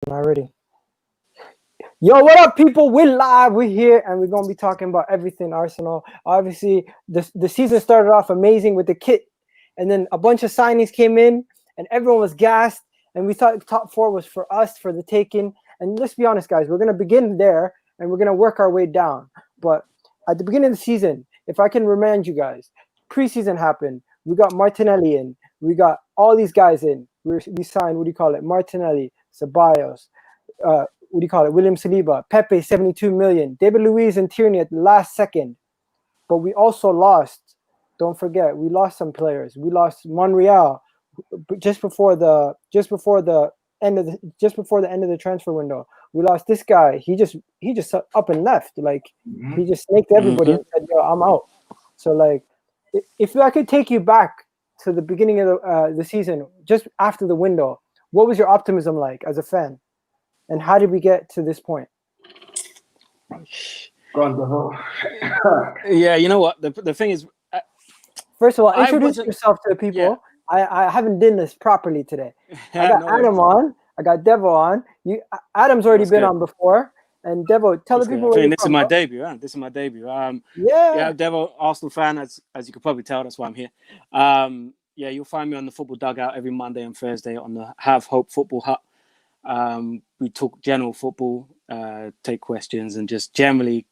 Already. Yo, what up, people? We're live. We're here, and we're gonna be talking about everything Arsenal. Obviously, the season started off amazing with the kit, and then a bunch of signings came in, and everyone was gassed. And we thought top four was for us for the taking. And let's be honest, guys, we're gonna begin there, and we're gonna work our way down. But at the beginning of the season, if I can remind you guys, preseason happened. We got Martinelli in. We got all these guys in. We signed. What do you call it? Martinelli, Ceballos. William Saliba, Pepe, 72 million, David Luiz and Tierney at the last second. But we also lost, don't forget, we lost some players. We lost Monreal just before the end of the transfer window. We lost this guy. He just up and left. Like he just snaked everybody and said, "Yo, I'm out." So like, if I could take you back to the beginning of the season, just after the window, what was your optimism like as a fan? And how did we get to this point? Yeah, you know what? The thing is... First of all, introduce yourself to the people. Yeah. I haven't done this properly today. I got Adam on. I got Devo on. Adam's already been on before. And Devo, tell the people where you're this from. Is my debut. Huh? This is my debut. Yeah, Devo, Arsenal fan, as you can probably tell. That's why I'm here. Yeah, you'll find me on the Football Dugout every Monday and Thursday on the Have Hope Football Hut. We talk general football, take questions, and just generally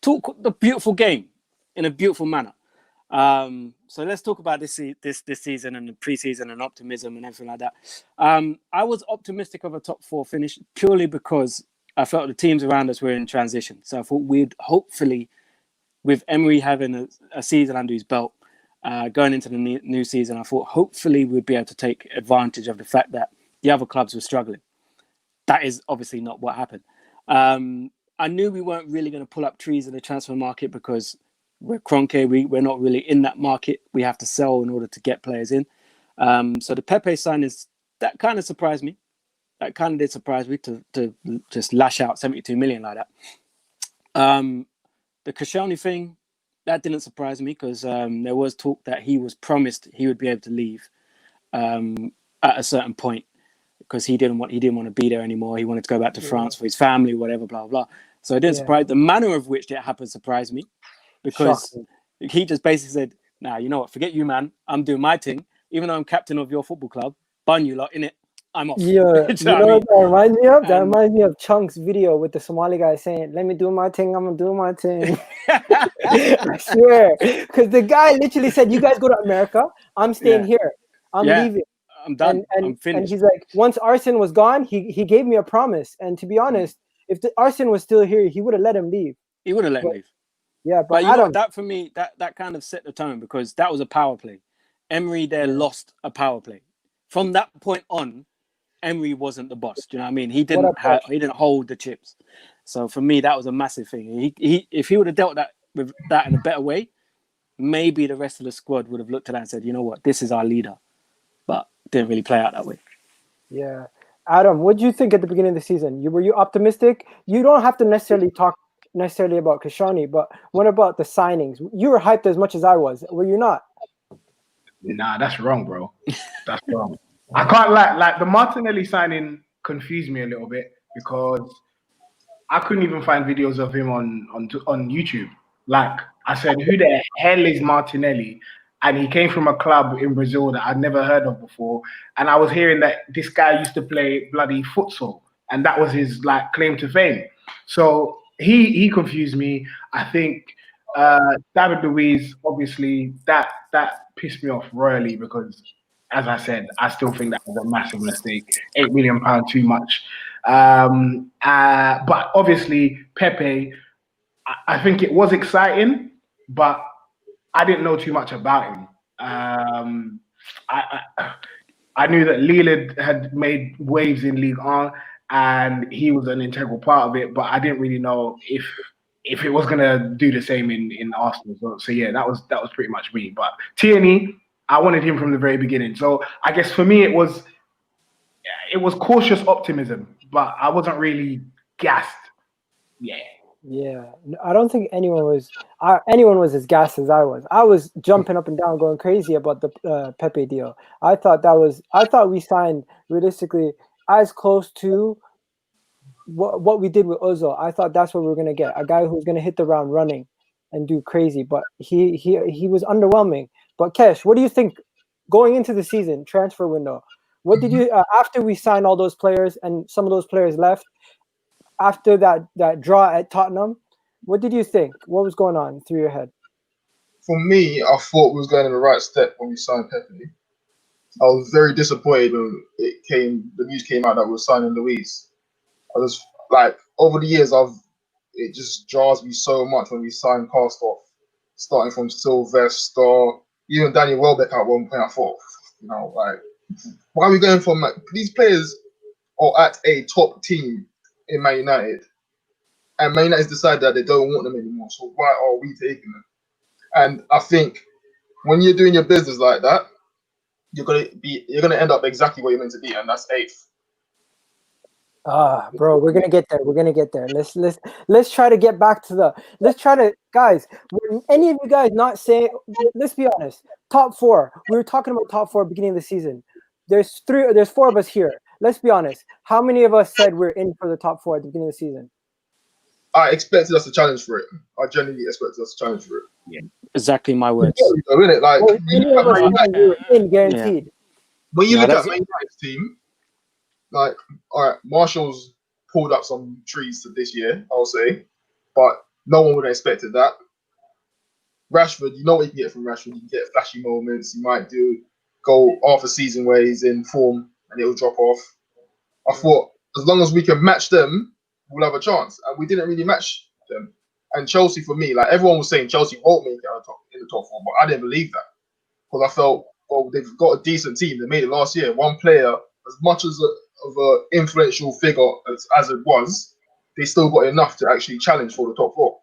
talk the beautiful game in a beautiful manner. So let's talk about this season and the preseason and optimism and everything like that. I was optimistic of a top four finish purely because I felt the teams around us were in transition. So I thought we'd hopefully, with Emery having a season under his belt, going into the new season, I thought hopefully we'd be able to take advantage of the fact that the other clubs were struggling. That is obviously not what happened. I knew we weren't really going to pull up trees in the transfer market because we're Kroenke. We're not really in that market. We have to sell in order to get players in. So the Pepe signings, that kind of surprised me. That kind of did surprise me to just lash out 72 million like that. The Koscielny thing, that didn't surprise me because there was talk that he was promised he would be able to leave at a certain point because he didn't want to be there anymore. He wanted to go back to France for his family, whatever, blah, blah. So it didn't surprise. The manner of which it happened surprised me because he just basically said, "Nah, you know what? Forget you, man. I'm doing my thing. Even though I'm captain of your football club, bun you lot in it. I'm off." Yeah, you know what that reminds me of? That reminds me of Chunk's video with the Somali guy saying, "Let me do my thing. I'm gonna do my thing." I swear, because the guy literally said, "You guys go to America. I'm staying here. I'm leaving. I'm done. I'm finished." And he's like, once Arsene was gone, he gave me a promise. And to be honest, if Arsene was still here, he would have let him leave. He would have let him leave. Yeah, but you know, that for me, that kind of set the tone because that was a power play. Emery lost a power play. From that point on, Emery wasn't the boss. Do you know what I mean? He didn't hold the chips. So for me, that was a massive thing. If he would have dealt with that in a better way, maybe the rest of the squad would have looked at that and said, "You know what? This is our leader." But it didn't really play out that way. Yeah. Adam, what did you think at the beginning of the season? Were you optimistic? You don't have to necessarily talk about Koscielny, but what about the signings? You were hyped as much as I was. Were you not? Nah, that's wrong, bro. That's wrong. I can't like the Martinelli signing confused me a little bit because I couldn't even find videos of him on YouTube. Like I said, who the hell is Martinelli? And he came from a club in Brazil that I'd never heard of before. And I was hearing that this guy used to play bloody futsal, and that was his like claim to fame. So he confused me. I think David Luiz, obviously, that pissed me off royally because, as I said, I still think that was a massive mistake. £8 million too much. But obviously, Pepe, I think it was exciting, but I didn't know too much about him. I knew that Lille had made waves in Ligue 1 and he was an integral part of it, but I didn't really know if it was gonna do the same in Arsenal. So yeah, that was pretty much me. But Tierney, I wanted him from the very beginning. So I guess for me it was cautious optimism, but I wasn't really gassed. Yeah. Yeah, I don't think anyone was as gassed as I was. I was jumping up and down, going crazy about the Pepe deal. I thought we signed realistically. as close to what we did with Ozil. I thought that's what we were gonna get, a guy who's gonna hit the ground running and do crazy. But he was underwhelming. But Kesh, what do you think going into the season transfer window? What did you after we signed all those players and some of those players left after that draw at Tottenham? What did you think? What was going on through your head? For me, I thought we was going in the right step when we signed Pepe. I was very disappointed when the news came out that we were signing Luis. I was like, over the years, it just jars me so much when we sign cast off, starting from Sylvester, even Daniel Welbeck at one point. I thought, like, why are we going from these players are at a top team in Man United, and Man United decided that they don't want them anymore. So why are we taking them? And I think when you're doing your business like that, you're gonna end up exactly where you're meant to be, and that's 8th. Bro, we're gonna get there. We're gonna get there. Let's try to get back to guys. Were any of you guys not saying? Let's be honest. Top 4. We were talking about top 4 beginning of the season. There's 4 of us here. Let's be honest. How many of us said we're in for the top 4 at the beginning of the season? I expected us to challenge for it. I genuinely expected us to challenge for it. Yeah, exactly my words. Isn't it? Like, we were in guaranteed. When you look at Man United's team, like, all right, Marshall's pulled up some trees this year, I'll say, but no one would have expected that. Rashford, you know what you can get from Rashford. You can get flashy moments. You might go half a season where he's in form and it'll drop off. I thought as long as we can match them, we'll have a chance. And we didn't really match them. And Chelsea, for me, like everyone was saying, Chelsea won't make it in the top 4, but I didn't believe that because I felt, well, they've got a decent team. They made it last year. One player, as much as of an influential figure as it was, they still got enough to actually challenge for the top 4.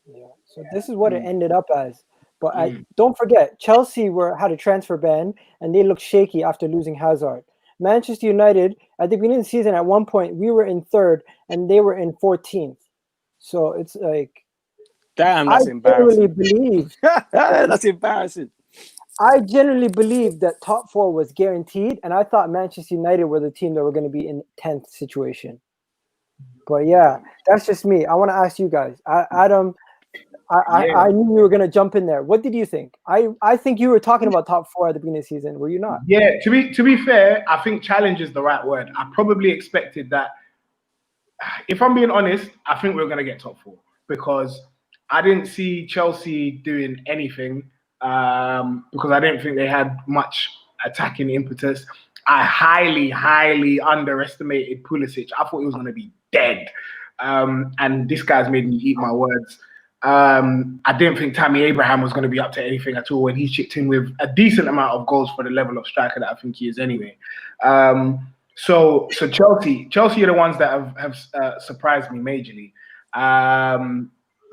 Yeah. So this is what it ended up as. But don't forget, Chelsea had a transfer ban and they looked shaky after losing Hazard. Manchester United, at the beginning of the season, at one point, we were in 3rd and they were in 14th. So it's like, damn, that's embarrassing. That's embarrassing. I generally believe that top 4 was guaranteed, and I thought Manchester United were the team that were going to be in 10th situation. But yeah, that's just me. I want to ask you guys, Adam. I knew you were going to jump in there. What did you think? I think you were talking about top 4 at the beginning of the season. Were you not? Yeah. To be fair, I think challenge is the right word. I probably expected that. If I'm being honest, I think we're going to get top 4 because I didn't see Chelsea doing anything because I didn't think they had much attacking impetus. I highly, highly underestimated Pulisic. I thought he was going to be dead. And this guy's made me eat my words. I didn't think Tammy Abraham was going to be up to anything at all when he chipped in with a decent amount of goals for the level of striker that I think he is anyway. So Chelsea are the ones that have surprised me majorly.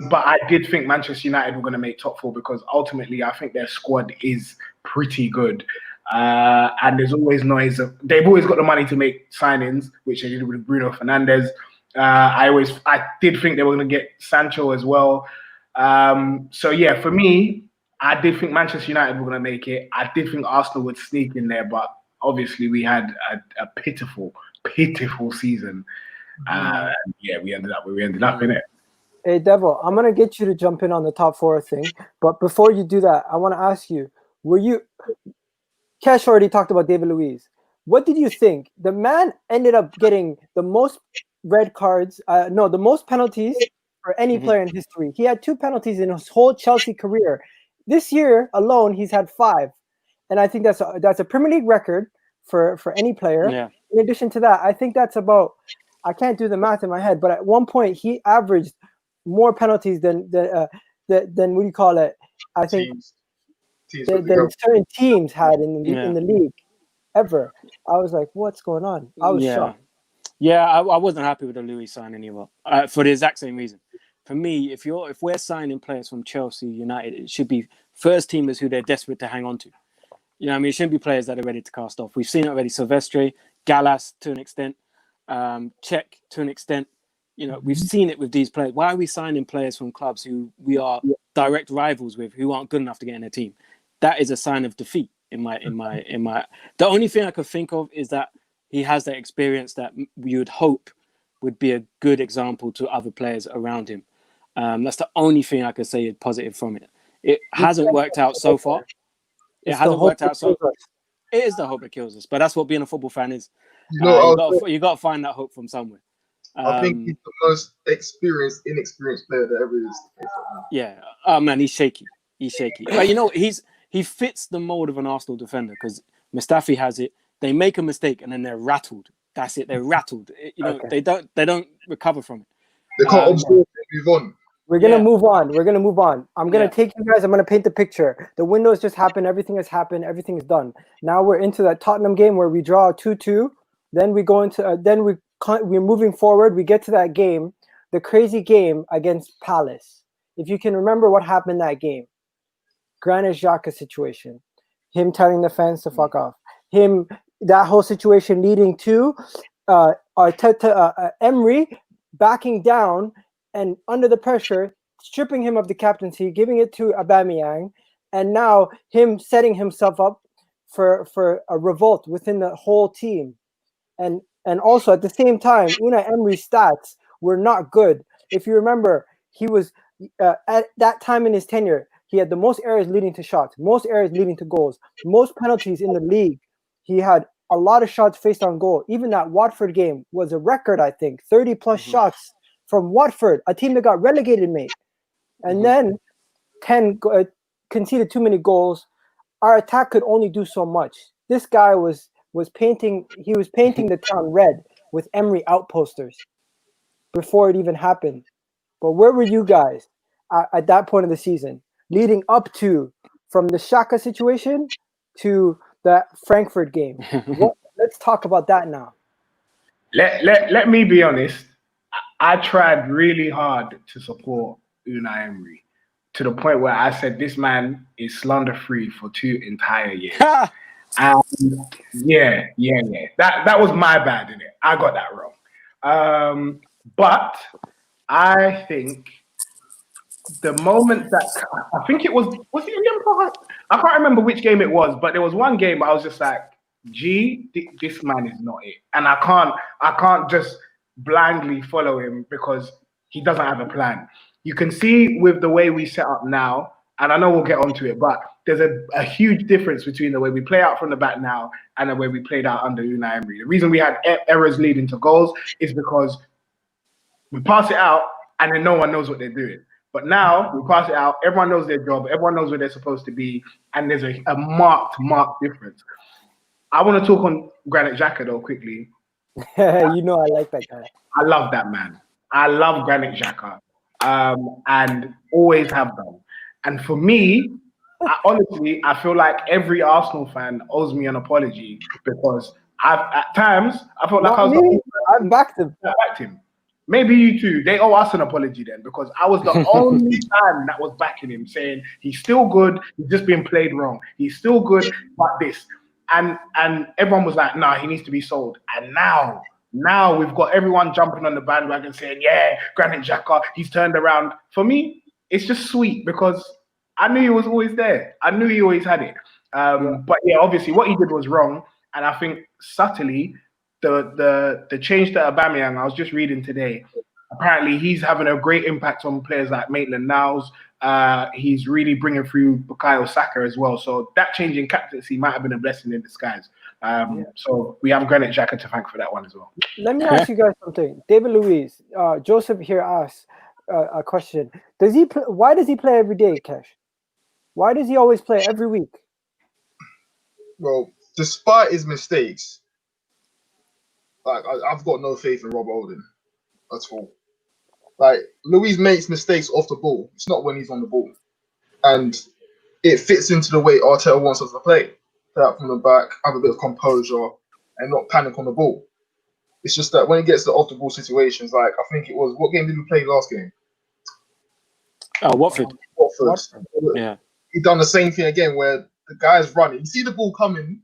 But I did think Manchester United were going to make top 4 because ultimately I think their squad is pretty good. And there's always noise. They've always got the money to make signings, which they did with Bruno Fernandes. I did think they were going to get Sancho as well. So yeah, for me, I did think Manchester United were going to make it. I did think Arsenal would sneak in there, but obviously we had a pitiful season. Yeah, we ended up in it. Hey, Devil, I'm going to get you to jump in on the top 4 thing. But before you do that, I want to ask you, Cash already talked about David Luiz. What did you think? The man ended up getting the most red cards, the most penalties for any player in history. He had 2 penalties in his whole Chelsea career. This year alone, he's had 5. And I think that's a Premier League record for any player. Yeah. In addition to that, I think that's about, I can't do the math in my head, but at one point he averaged more penalties than what do you call it? I think than certain teams had in the league ever. I was like, what's going on? I was shocked. Yeah, I wasn't happy with the Luis signing either. For the exact same reason. For me, if we're signing players from Chelsea, United, it should be first teamers who they're desperate to hang on to. You know what I mean? It shouldn't be players that are ready to cast off. We've seen it already. Silvestre, Gallas to an extent, Cech to an extent. You know, we've seen it with these players. Why are we signing players from clubs who we are direct rivals with, who aren't good enough to get in a team? That is a sign of defeat. In my. The only thing I could think of is that he has that experience that you would hope would be a good example to other players around him. That's the only thing I could say is positive from it. It hasn't worked out so far. It hasn't worked out so. It is the hope that kills us, but that's what being a football fan is. You know, You got to find that hope from somewhere. I think he's the most inexperienced player that ever is. Yeah. Oh man, he's shaky. He's shaky. But you know, he fits the mold of an Arsenal defender because Mustafi has it. They make a mistake and then they're rattled. That's it. They're rattled. You know, they don't recover from it. They can't absorb and move on. We're gonna move on. I'm gonna take you guys. I'm gonna paint the picture. The windows just happened. Everything has happened. Everything is done. Now we're into that Tottenham game where we draw 2-2. Then we go into. We're moving forward. We get to that game, the crazy game against Palace. If you can remember what happened that game, Granit Xhaka situation, him telling the fans to fuck off, that whole situation leading to Arteta, Emery backing down and under the pressure, stripping him of the captaincy, giving it to Aubameyang, and now him setting himself up for a revolt within the whole team. And also at the same time, Unai Emery's stats were not good. If you remember, he was at that time in his tenure, he had the most errors leading to shots, most errors leading to goals, most penalties in the league. He had a lot of shots faced on goal. Even that Watford game was a record, I think, 30 plus shots from Watford, a team that got relegated, mate. And then 10 conceded too many goals. Our attack could only do so much. This guy was painting the town red with Emery outposters before it even happened. But where were you guys at that point of the season, leading up to from the Saka situation to that Frankfurt game? Let's talk about that now. Let me be honest. I tried really hard to support Unai Emery to the point where I said this man is slander free for 2 entire years. Yeah. That was my bad, innit? I got that wrong. But I think the moment that I think it was it against? I can't remember which game it was, but there was one game I was just like, this man is not it, and I can't just blindly follow him because he doesn't have a plan. You can see with the way we set up now, and I know we'll get onto it, but there's a huge difference between the way we play out from the back now and the way we played out under Unai Emery. The reason we had errors leading to goals is because we pass it out and then no one knows what they're doing. But now we pass it out, everyone knows their job, everyone knows where they're supposed to be, and there's a marked difference. I want to talk on Granit Xhaka though quickly. You know I like that guy. I love that man. I love Granit Xhaka, and always have done. And for me, I feel like every Arsenal fan owes me an apology because at times I felt like I backed him. Maybe you too. They owe us an apology then because I was the only fan that was backing him, saying he's still good. He's just been played wrong. He's still good, but this. And everyone was like, nah, he needs to be sold. And now we've got everyone jumping on the bandwagon saying, yeah, Granit Xhaka, he's turned around. For me, it's just sweet because I knew he was always there. I knew he always had it. But yeah, obviously what he did was wrong. And I think subtly, the change to Aubameyang, I was just reading today, apparently he's having a great impact on players like Maitland-Niles. He's really bringing through Bukayo Saka as well. So that change in captaincy might have been a blessing in disguise. So we have Granit Xhaka to thank for that one as well. Let me ask you guys something. David Luiz, Joseph here asks a question. Why does he play every day, Kesh? Why does he always play every week? Well, despite his mistakes, like I've got no faith in Rob Holding at all. Like Luiz makes mistakes off the ball. It's not when he's on the ball, and it fits into the way Arteta wants us to play. Play out from the back, have a bit of composure, and not panic on the ball. It's just that when it gets to off the ball situations, like I think it was what game did we play last game? Watford. Yeah. He done the same thing again where the guy's running. You see the ball coming,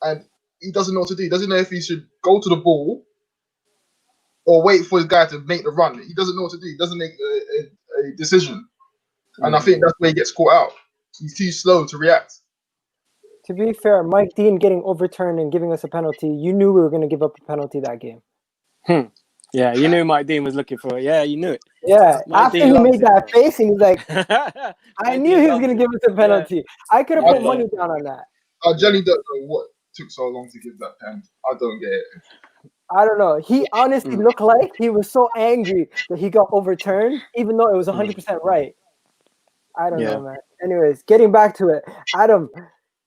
and he doesn't know what to do. He doesn't know if he should go to the ball or wait for his guy to make the run. He doesn't know what to do. He doesn't make a decision. And I think that's where he gets caught out. He's too slow to react. To be fair, Mike Dean getting overturned and giving us a penalty, you knew we were going to give up a penalty that game. Yeah, you knew Mike Dean was looking for it. Yeah, you knew it. Yeah, Mike after Dean he loves made it, that bro. face, he was like, I Mike knew Dean he was loves going to it. give us a penalty. I could have put money down on that. I generally don't know what took so long to give that pen. I don't get it. I don't know. He honestly looked like he was so angry that he got overturned, even though it was 100% right. I don't know, man. Anyways, getting back to it. Adam,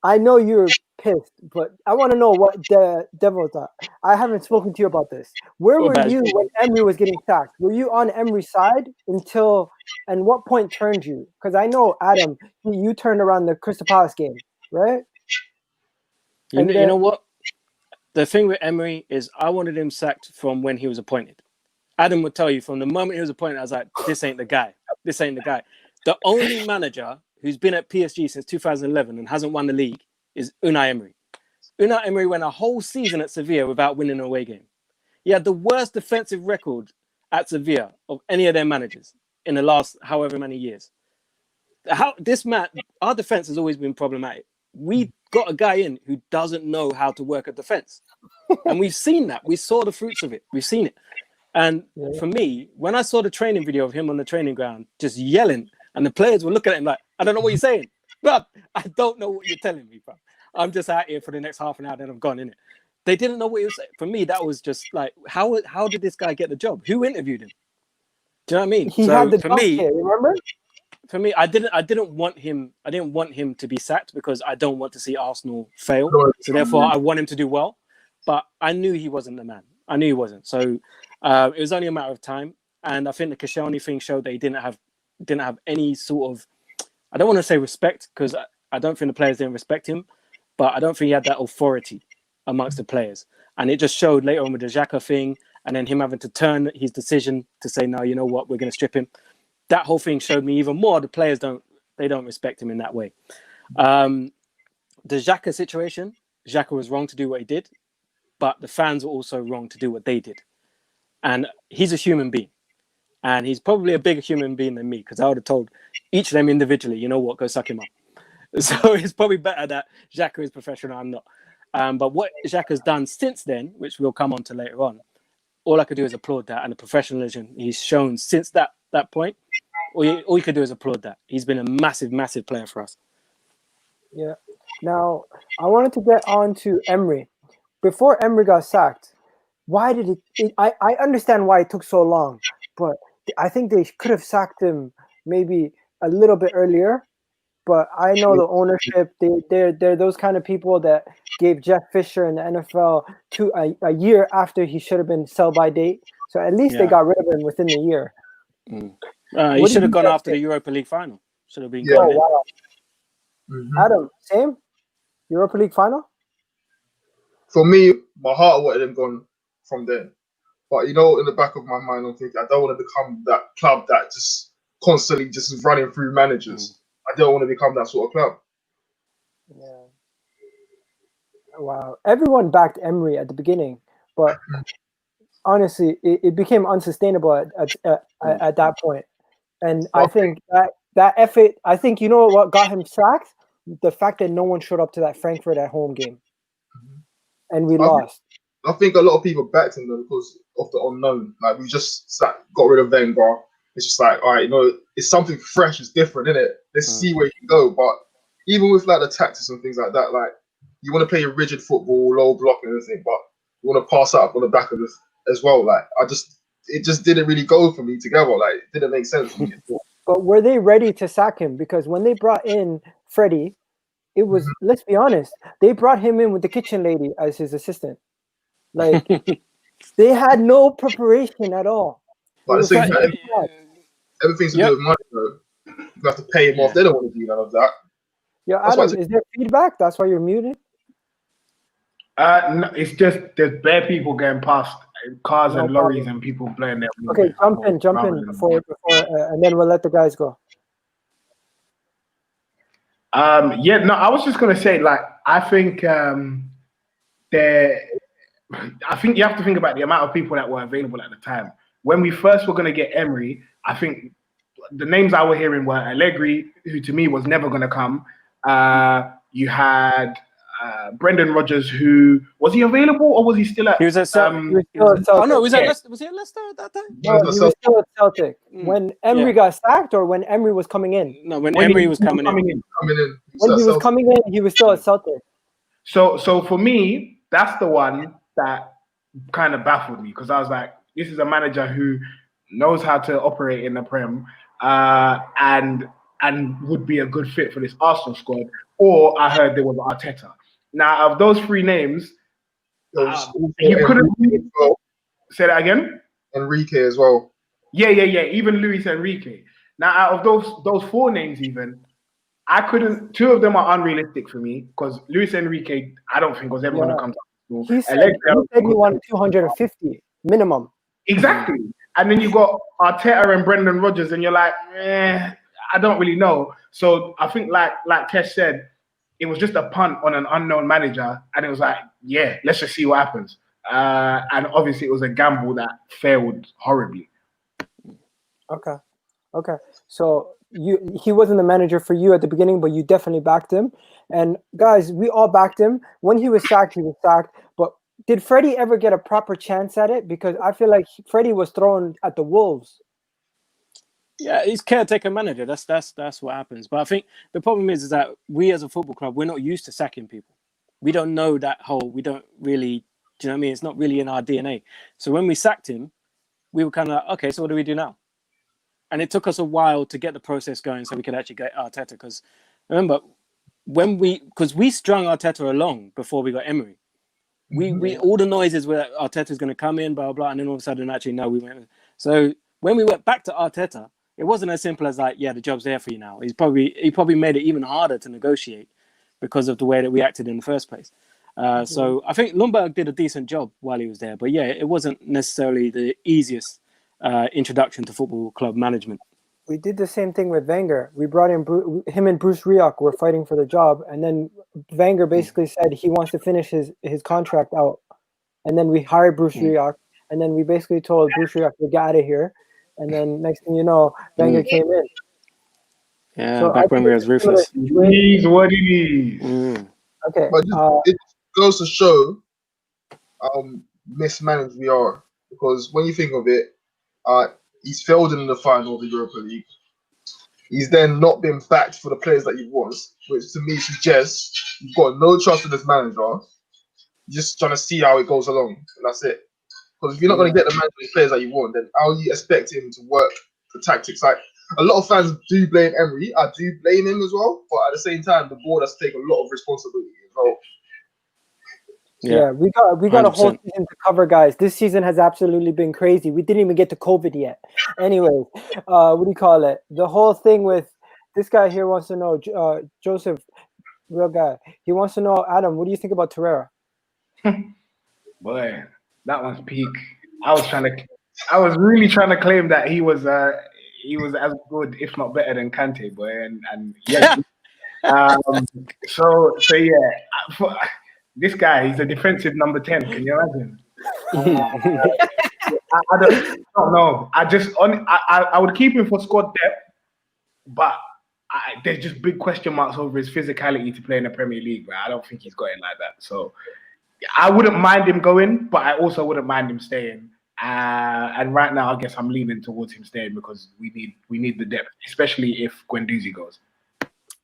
I know you're pissed, but I want to know what the devil thought. I haven't spoken to you about this. Where What were about you when Emery was getting sacked? Were you on Emery's side until, and what point turned you? Because I know, Adam, you turned around the Crystal Palace game, right? You know what? The thing with Emery is I wanted him sacked from when he was appointed. Adam would tell you from the moment he was appointed, I was like, this ain't the guy. This ain't the guy. The only manager who's been at PSG since 2011 and hasn't won the league is Unai Emery. Unai Emery went a whole season at Sevilla without winning an away game. He had the worst defensive record at Sevilla of any of their managers in the last however many years. Our defense has always been problematic. We got a guy in who doesn't know how to work a defense. And we've seen that. We saw the fruits of it. We've seen it. And for me, when I saw the training video of him on the training ground just yelling, and the players were looking at him like, I don't know what you're saying. But I don't know what you're telling me, bro. I'm just out here for the next half an hour, then I'm gone, innit? They didn't know what he was saying. For me, that was just like, how did this guy get the job? Who interviewed him? Do you know what I mean? He had the for me, here, remember? For me, I didn't want him to be sacked because I don't want to see Arsenal fail. So therefore, I want him to do well. But I knew he wasn't the man. I knew he wasn't. So it was only a matter of time. And I think the Koscielny thing showed that he didn't have any sort of, I don't want to say respect because I don't think the players didn't respect him, but I don't think he had that authority amongst the players. And it just showed later on with the Xhaka thing and then him having to turn his decision to say, no, you know what, we're going to strip him. That whole thing showed me even more the players don't respect him in that way. The Xhaka situation, Xhaka was wrong to do what he did, but the fans were also wrong to do what they did. And he's a human being. And he's probably a bigger human being than me because I would have told each of them individually, you know what, go suck him up. So it's probably better that Xhaka is professional, I'm not. But what Xhaka's done since then, which we'll come on to later on, all I could do is applaud that and the professionalism he's shown since that point. All you could do is applaud that. He's been a massive, massive player for us. Yeah. Now, I wanted to get on to Emery. Before Emery got sacked, why did I understand why it took so long, but I think they could have sacked him maybe a little bit earlier. But I know the ownership, they're those kind of people that gave Jeff Fisher in the NFL a year after he should have been sell-by date. So at least they got rid of him within the year. He should have gone after the Europa League final. Should have been gone. Oh, wow. Adam, same? Europa League final? For me, my heart wanted him gone from there. But, in the back of my mind, I'm thinking, I don't want to become that club that just constantly just running through managers. I don't want to become that sort of club. Yeah. Wow. Everyone backed Emery at the beginning, but honestly, it became unsustainable at that point. And I think that effort, I think, you know what got him sacked? The fact that no one showed up to that Frankfurt at home game. And we lost. I think a lot of people backed him though because of the unknown. Like, we just got rid of Wenger. It's just like, all right, it's something fresh, it's different, isn't it? Let's see where you can go. But even with like the tactics and things like that, like, you want to play a rigid football, low block and everything, but you want to pass up on the back of it as well. Like, it just didn't really go for me together. Like, it didn't make sense for me. But were they ready to sack him? Because when they brought in Freddie, it was, let's be honest, they brought him in with the kitchen lady as his assistant. Like, they had no preparation at all. But everything's to do with money, though. You have to pay him off. They don't want to do none of that. Yeah, Adam, is there feedback? That's why you're muted? No, it's just there's bare people getting past cars and lorries and people playing their music. Okay, jump in before and then we'll let the guys go. I was just gonna say, like, I think you have to think about the amount of people that were available at the time. When we first were gonna get Emery, I think the names I were hearing were Allegri, who to me was never gonna come. You had Brendan Rodgers, who was he available or was he still at? He was at Celtic. He was still at Celtic. Oh no, was Yeah. he at Leicester at that time? No, he was still at Celtic when Emery Yeah. got sacked, or when Emery was coming in. No, when Emery was coming in. Coming in. When he was coming in, he was still at Celtic. So for me, that's the one that kind of baffled me, because I was like, this is a manager who knows how to operate in the Prem, and would be a good fit for this Arsenal squad. Or I heard there was Arteta. Now, of those three names, you couldn't say that again. Enrique as well. Yeah. Even Luis Enrique. Now, out of those four names, even I couldn't. Two of them are unrealistic for me, because Luis Enrique, I don't think was ever going to come to Arsenal. He said he wanted 250 minimum. Exactly. And then you got Arteta and Brendan Rodgers, and you're like, I don't really know. So I think, like Kesh said, it was just a punt on an unknown manager, and it was like, yeah, let's just see what happens. And obviously, it was a gamble that failed horribly. Okay. So he wasn't the manager for you at the beginning, but you definitely backed him. And guys, we all backed him. When he was sacked, he was sacked. But did Freddie ever get a proper chance at it? Because I feel like Freddie was thrown at the wolves. Yeah, he's caretaker manager. That's what happens. But I think the problem is that we as a football club, we're not used to sacking people. We don't know that whole. We don't really. Do you know what I mean? It's not really in our DNA. So when we sacked him, we were kind of like, okay, so what do we do now? And it took us a while to get the process going so we could actually get Arteta. Because remember, because we strung Arteta along before we got Emery. We all the noises were Arteta's going to come in, blah, blah, and then all of a sudden, actually, no, we went. So when we went back to Arteta, it wasn't as simple as like, yeah, the job's there for you now. He probably made it even harder to negotiate because of the way that we acted in the first place. So I think Lundberg did a decent job while he was there. But yeah, it wasn't necessarily the easiest introduction to football club management. We did the same thing with Wenger. We brought in him and Bruce Rioch were fighting for the job, and then Wenger basically said he wants to finish his contract out, and then we hired Bruce Rioch, and then we basically told Bruce Rioch to get out of here, and then next thing you know, Wenger came in. Yeah, so back when we was ruthless. He's what he is. Okay, But it goes to show how mismanaged we are, because when you think of it, he's failed in the final of the Europa League. He's then not been backed for the players that he wants, which to me suggests you've got no trust in this manager. You're just trying to see how it goes along, and that's it. Because if you're not going to get the manager players that you want, then how do you expect him to work the tactics? Like, a lot of fans do blame Emery. I do blame him as well, but at the same time, the board has to take a lot of responsibility as well. Yeah, we got a whole season to cover, guys. This season has absolutely been crazy. We didn't even get to COVID yet. Anyway, what do you call it? The whole thing with this guy here wants to know, Joseph, real guy. He wants to know, Adam, what do you think about Torreira? Boy, that one's peak. I was really trying to claim that he was as good, if not better, than Kante, boy, and yeah. So yeah. This guy, he's a defensive number 10. Can you imagine? I don't know. I would keep him for squad depth, but there's just big question marks over his physicality to play in the Premier League. But I don't think he's got it like that. So I wouldn't mind him going, but I also wouldn't mind him staying. And right now, I guess I'm leaning towards him staying, because we need the depth, especially if Guendouzi goes.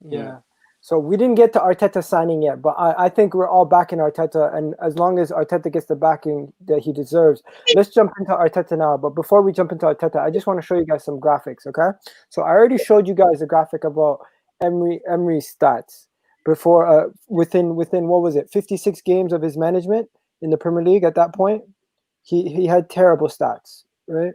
Yeah. So we didn't get to Arteta signing yet, but I think we're all backing Arteta, and as long as Arteta gets the backing that he deserves, let's jump into Arteta now. But before we jump into Arteta, I just want to show you guys some graphics, okay? So I already showed you guys a graphic about Emery's stats before, within what was it, 56 games of his management in the Premier League at that point. He had terrible stats, right?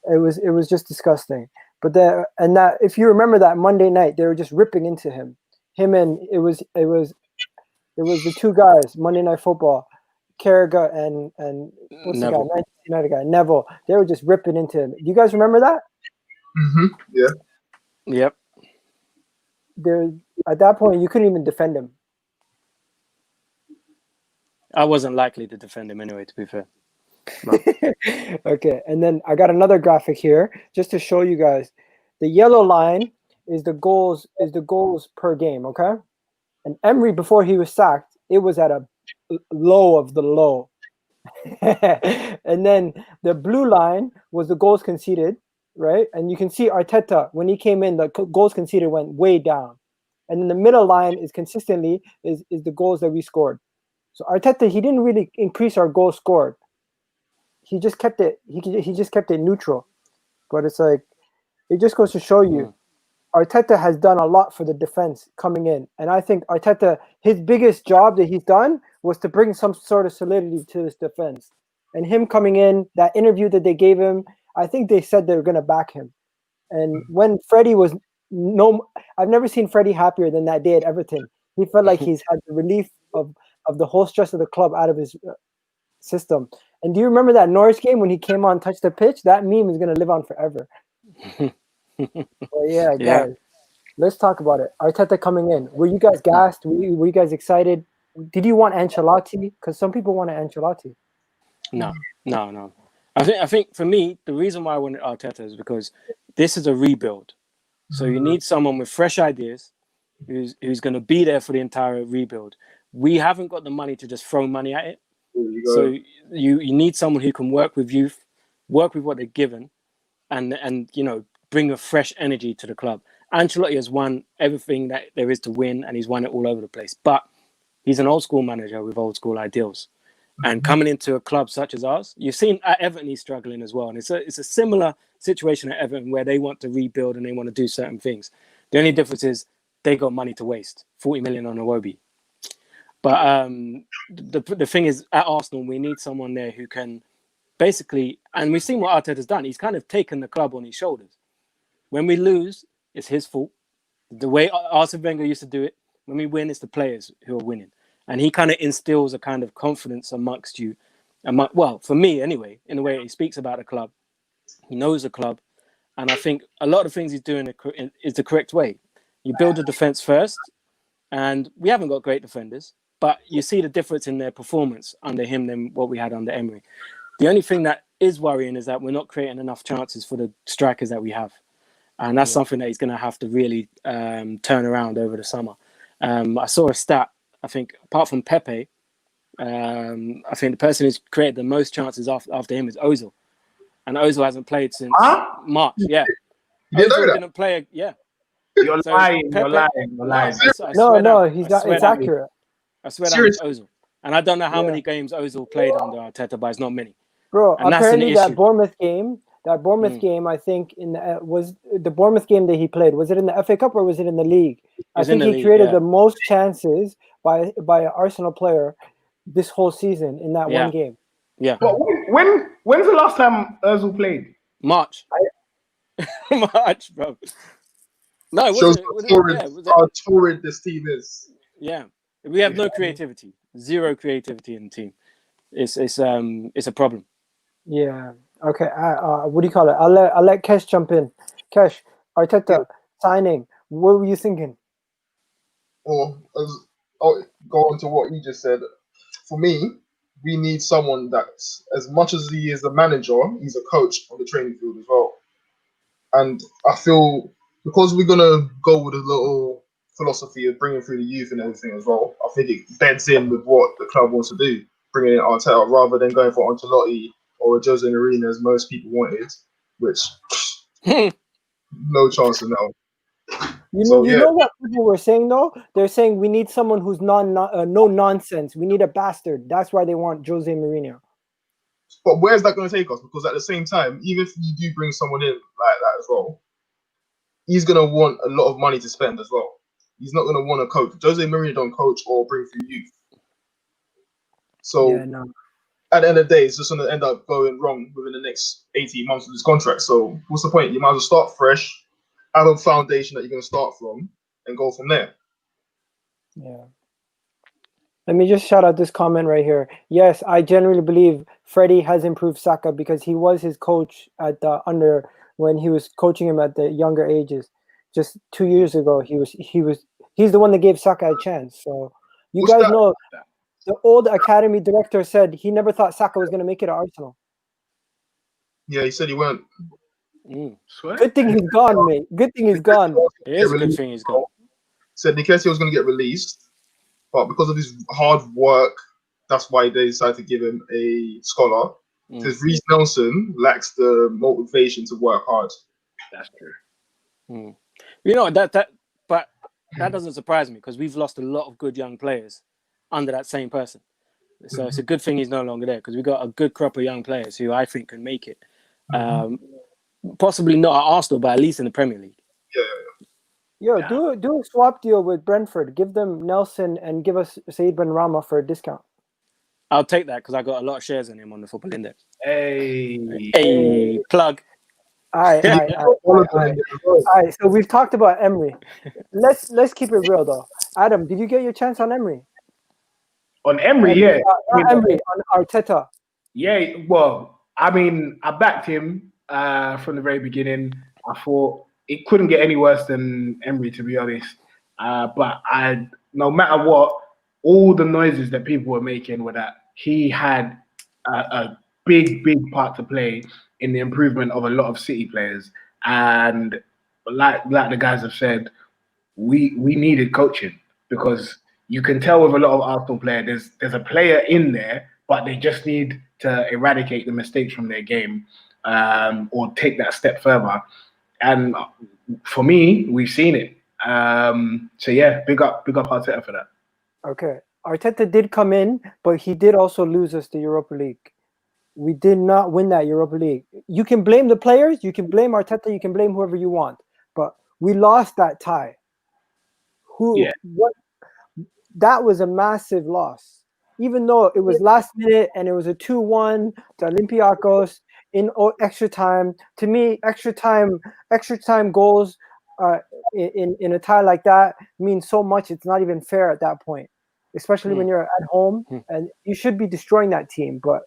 It was just disgusting. But that if you remember that Monday night, they were just ripping into him. And it was the two guys, Monday Night Football, Carragher and what's Neville. The guy, Manchester United guy, Neville. They were just ripping into him. Do you guys remember that? Yeah. Yep. At that point, you couldn't even defend him. I wasn't likely to defend him anyway, to be fair. No. Okay, and then I got another graphic here just to show you guys. The yellow line is the goals per game, okay? And Emery, before he was sacked, it was at a low of the low. And then the blue line was the goals conceded, right? And you can see Arteta, when he came in, the goals conceded went way down. And then the middle line is consistently is the goals that we scored. So Arteta, he didn't really increase our goals scored. He just kept it. He just kept it neutral. But it's like, it just goes to show you, Arteta has done a lot for the defense coming in. And I think Arteta, his biggest job that he's done was to bring some sort of solidity to this defense. And him coming in, that interview that they gave him, I think they said they were going to back him. And when Freddie was I've never seen Freddie happier than that day at Everton. He felt like he's had the relief of the whole stress of the club out of his system. And do you remember that Norwich game when he came on, touched the pitch? That meme is going to live on forever. Well, yeah, guys, let's talk about it. Arteta coming in. Were you guys gassed? Were you guys excited? Did you want Ancelotti? Because some people wanted Ancelotti. No. I think for me, the reason why I wanted Arteta is because this is a rebuild. So you need someone with fresh ideas who's going to be there for the entire rebuild. We haven't got the money to just throw money at it. So you need someone who can work with youth, work with what they're given, and bring a fresh energy to the club. Ancelotti has won everything that there is to win, and he's won it all over the place. But he's an old school manager with old school ideals. And coming into a club such as ours, you've seen at Everton he's struggling as well. And it's a similar situation at Everton where they want to rebuild and they want to do certain things. The only difference is they got money to waste, 40 million on Iwobi. But the thing is, at Arsenal, we need someone there who can basically, and we've seen what Arteta's done. He's kind of taken the club on his shoulders. When we lose, it's his fault. The way Arsene Wenger used to do it, when we win, it's the players who are winning. And he kind of instills a kind of confidence amongst you. Well, for me anyway, in the way he speaks about the club. He knows the club. And I think a lot of things he's doing is the correct way. You build the defense first. And we haven't got great defenders. But you see the difference in their performance under him than what we had under Emery. The only thing that is worrying is that we're not creating enough chances for the strikers that we have. And that's something that he's going to have to really turn around over the summer. I saw a stat. I think apart from Pepe, I think the person who's created the most chances after him is Ozil. And Ozil hasn't played since March. Yeah. Ozil didn't play. Yeah. You're lying. Pepe, You're lying. No, he's not. It's accurate. I swear that was Ozil. And I don't know how many games Ozil played under Arteta, but it's not many. Bro, And apparently that Bournemouth game, I think was the Bournemouth game that he played. Was it in the FA Cup or was it in the league? I think he created the most chances by an Arsenal player this whole season in that one game. Yeah. But when's the last time Ozil played? March. March, bro. No, it shows wasn't. how torrid this team is. Yeah. We have no creativity. Zero creativity in the team. It's a problem. Yeah. Okay. What do you call it? I'll let Kesh jump in. Kesh, Arteta signing. What were you thinking? I'll go on to what you just said. For me, we need someone that's, as much as he is a manager, he's a coach on the training field as well. And I feel because we're gonna go with a little philosophy of bringing through the youth and everything as well, I think it beds in with what the club wants to do, bringing in Arteta rather than going for Ancelotti or a Jose Mourinho as most people wanted, which no chance in hell. You know what people were saying though? They're saying we need someone who's no nonsense. We need a bastard. That's why they want Jose Mourinho. But where's that going to take us? Because at the same time, even if you do bring someone in like that as well, he's going to want a lot of money to spend as well. He's not going to want to coach. Jose Mourinho don't coach or bring through youth. So at the end of the day, it's just going to end up going wrong within the next 18 months of this contract. So what's the point? You might as well start fresh, have a foundation that you're going to start from, and go from there. Yeah. Let me just shout out this comment right here. Yes, I genuinely believe Freddie has improved Saka because he was his coach at the when he was coaching him at the younger ages. Just 2 years ago, he's the one that gave Saka a chance. So you guys know the old academy director said he never thought Saka was going to make it at Arsenal. Yeah, he said he won't. Good thing he's gone, mate. Good thing he's gone. It is a good thing he's gone. Said Nketiah was going to get released, but because of his hard work, that's why they decided to give him a scholar. Because Reece Nelson lacks the motivation to work hard. That's true. You know but that doesn't surprise me because we've lost a lot of good young players under that same person. So it's a good thing he's no longer there because we've got a good crop of young players who I think can make it. Possibly not at Arsenal, but at least in the Premier League. Yo, do a swap deal with Brentford. Give them Nelson and give us Said Benrahma for a discount. I'll take that because I got a lot of shares in him on the Football Index. Hey, Plug. All right. So we've talked about Emery. Let's keep it real though. Adam, did you get your chance on Emery? On Emery, yeah. Emery, on Arteta. Yeah, well, I mean, I backed him from the very beginning. I thought it couldn't get any worse than Emery, to be honest. But no matter what, all the noises that people were making were that he had a big part to play in the improvement of a lot of City players. And like the guys have said, we needed coaching because you can tell with a lot of Arsenal players, there's a player in there, but they just need to eradicate the mistakes from their game or take that step further. And for me, we've seen it. So yeah, big up Arteta for that. Okay. Arteta did come in, but he did also lose us the Europa League. We did not win that Europa League. You can blame the players, you can blame Arteta, you can blame whoever you want, but we lost that tie. That was a massive loss. Even though it was last minute and it was a 2-1 to Olympiacos in extra time. To me, extra time goals in a tie like that means so much. It's not even fair at that point, especially when you're at home and you should be destroying that team. But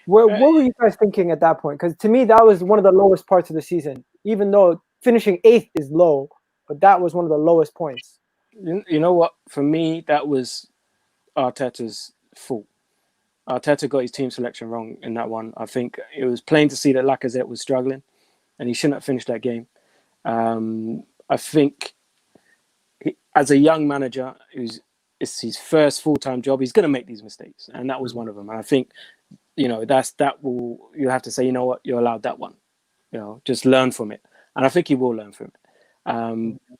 what were you guys thinking at that point? Because to me, that was one of the lowest parts of the season. Even though finishing 8th is low, but that was one of the lowest points. You know what? For me, that was Arteta's fault. Arteta got his team selection wrong in that one. I think it was plain to see that Lacazette was struggling and he shouldn't have finished that game. I think as a young manager, it's his first full-time job, he's going to make these mistakes. And that was one of them. And I think, you have to say, you know what, you're allowed that one. Just learn from it. And I think he will learn from it.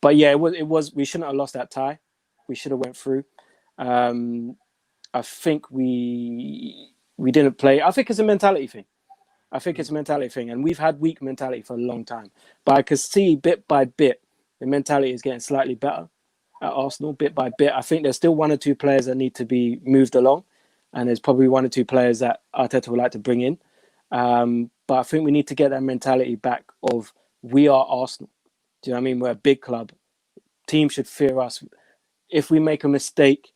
But yeah, it was. We shouldn't have lost that tie. We should have went through. I think we didn't play. I think it's a mentality thing. And we've had weak mentality for a long time. But I could see bit by bit the mentality is getting slightly better at Arsenal, bit by bit. I think there's still one or two players that need to be moved along, and there's probably one or two players that Arteta would like to bring in. But I think we need to get that mentality back of we are Arsenal. Do you know what I mean? We're a big club. Teams should fear us. If we make a mistake,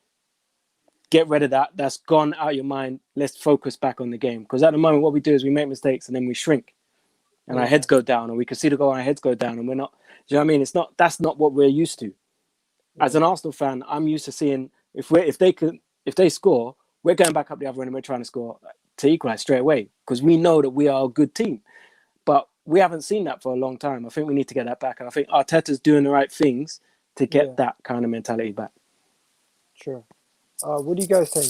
get rid of that. That's gone out of your mind. Let's focus back on the game. Because at the moment, what we do is we make mistakes and then we shrink. And our heads go down. And we can see the goal, our heads go down. And we're not... Do you know what I mean? That's not what we're used to. As an Arsenal fan, I'm used to seeing... If they score, we're going back up the other end and we're trying to score to equalise straight away. Because we know that we are a good team. But we haven't seen that for a long time. I think we need to get that back. And I think Arteta's doing the right things to get that kind of mentality back. Sure. What do you guys think?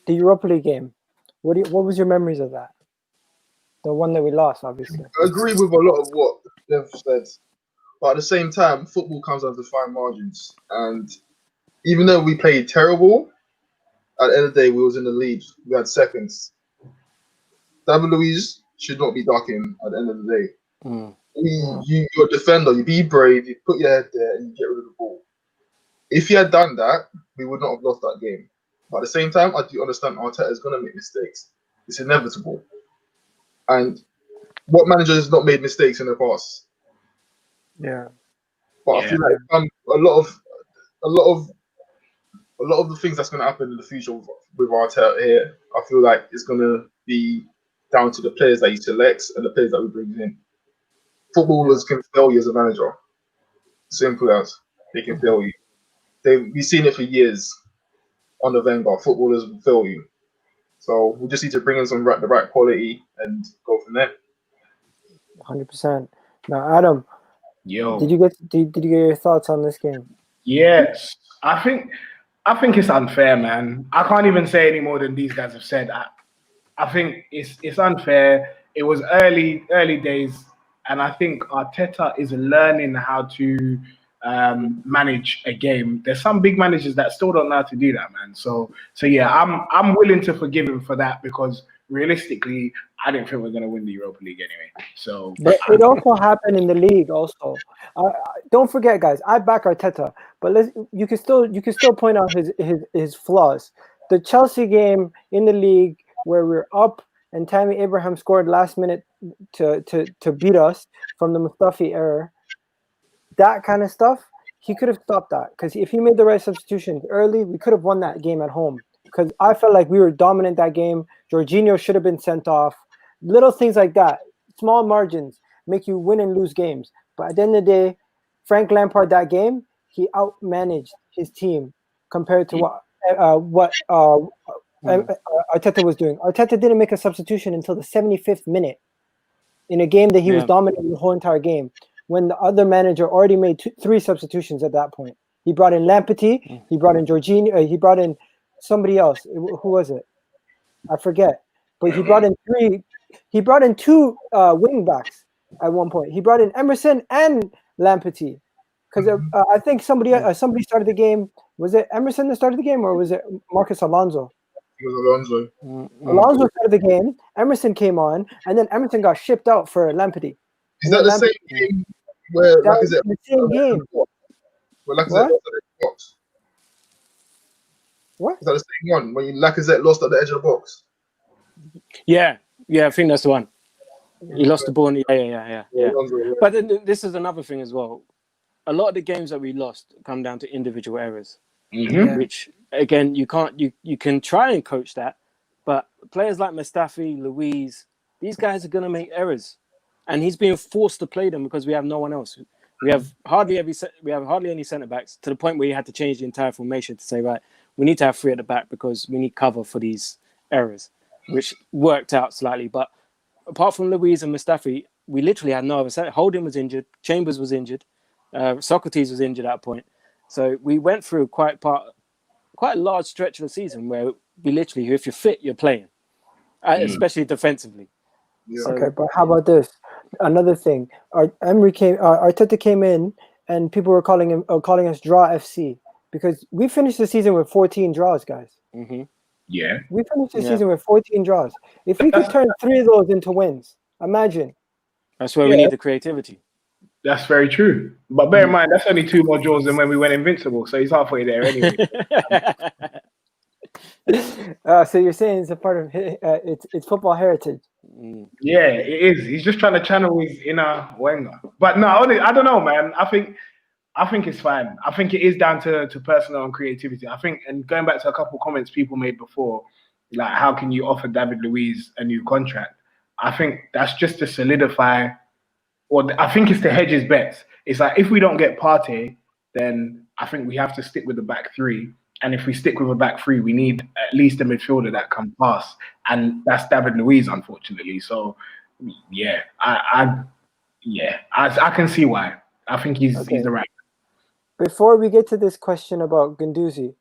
The Europa League game. What was your memories of that? The one that we lost, obviously. I agree with a lot of what they've said. But at the same time, football comes down to fine margins. And even though we played terrible, at the end of the day, we was in the lead. We had seconds. David Luiz should not be ducking at the end of the day. You're a defender. You be brave. You put your head there and you get rid of the ball. If he had done that, we would not have lost that game. But at the same time, I do understand Arteta is going to make mistakes. It's inevitable. And what manager has not made mistakes in the past? Yeah. But I feel like a lot of the things that's going to happen in the future with Arteta here, I feel like it's going to be down to the players that he selects and the players that he brings in. Footballers can fail you as a manager. Simple as they can fail you. We've seen it for years on the Wenger. Footballers will fail you. So we just need to bring in the right quality and go from there. 100%. Now, Adam, did you get your thoughts on this game? Yes, I think I think it's unfair, man. I can't even say any more than these guys have said. I think it's unfair. It was early days, and I think Arteta is learning how to manage a game. There's some big managers that still don't know how to do that, man. So yeah, I'm willing to forgive him for that because realistically, I didn't think we are gonna win the Europa League anyway. So, But it also happened in the league. Also, don't forget, guys. I back Arteta, but you can still point out his flaws. The Chelsea game in the league where we're up and Tammy Abraham scored last minute to beat us from the Mustafi error. That kind of stuff, he could have stopped that because if he made the right substitutions early, we could have won that game at home. Because I felt like we were dominant that game. Jorginho should have been sent off. Little things like that, small margins make you win and lose games. But at the end of the day, Frank Lampard that game, he outmanaged his team compared to what Arteta was doing. Arteta didn't make a substitution until the 75th minute in a game that he was dominating the whole entire game. When the other manager already made 3 substitutions at that point. He brought in Lamptey, he brought in Jorginho, he brought in somebody else. Who was it? I forget. But he brought in 3. He brought in 2 wing backs at one point. He brought in Emerson and Lamptey. Because I think somebody started the game. Was it Emerson that started the game, or was it Marcus Alonso? It was Alonso. Alonso started the game. Emerson came on, and then Emerson got shipped out for Lamptey. Is that the same game where Lacazette? The same game. Where Lacazette lost at the edge of the box. What? Is that the same one when Lacazette lost at the edge of the box? Yeah, I think that's the one. He lost the ball. Yeah. But then this is another thing as well. A lot of the games that we lost come down to individual errors, which again you can't. You can try and coach that, but players like Mustafi, Luiz, these guys are going to make errors, and he's being forced to play them because we have no one else. We have hardly any centre backs to the point where you had to change the entire formation to say, right, we need to have 3 at the back because we need cover for these errors, which worked out slightly. But apart from Luiz and Mustafi, we literally had no other centre. Holding was injured, Chambers was injured, Sokratis was injured at that point. So we went through quite a large stretch of the season where we literally, if you're fit, you're playing, especially defensively. Yeah. So, okay, but how about this? Another thing, Arteta came in, and people were calling us Draw FC because we finished the season with 14 draws, guys. Mm-hmm. Yeah, we finished the season with 14 draws. If we could turn 3 of those into wins, imagine. That's where we need the creativity. That's very true. But bear in mind, that's only 2 more draws than when we went invincible. So he's halfway there anyway. So you're saying it's a part of it's football heritage. Yeah, it is. He's just trying to channel his inner Wenger. But no, I don't know, man. I think it's fine. I think it is down to personal and creativity. I think, and going back to a couple of comments people made before, like how can you offer David Luiz a new contract? I think that's just to solidify. Or I think it's to hedge his bets. It's like if we don't get Partey, then I think we have to stick with the back 3. And if we stick with a back 3, we need at least a midfielder that can pass, and that's David Luiz, unfortunately. So, yeah, I can see why. I think he's the right. Before we get to this question about Guendouzi,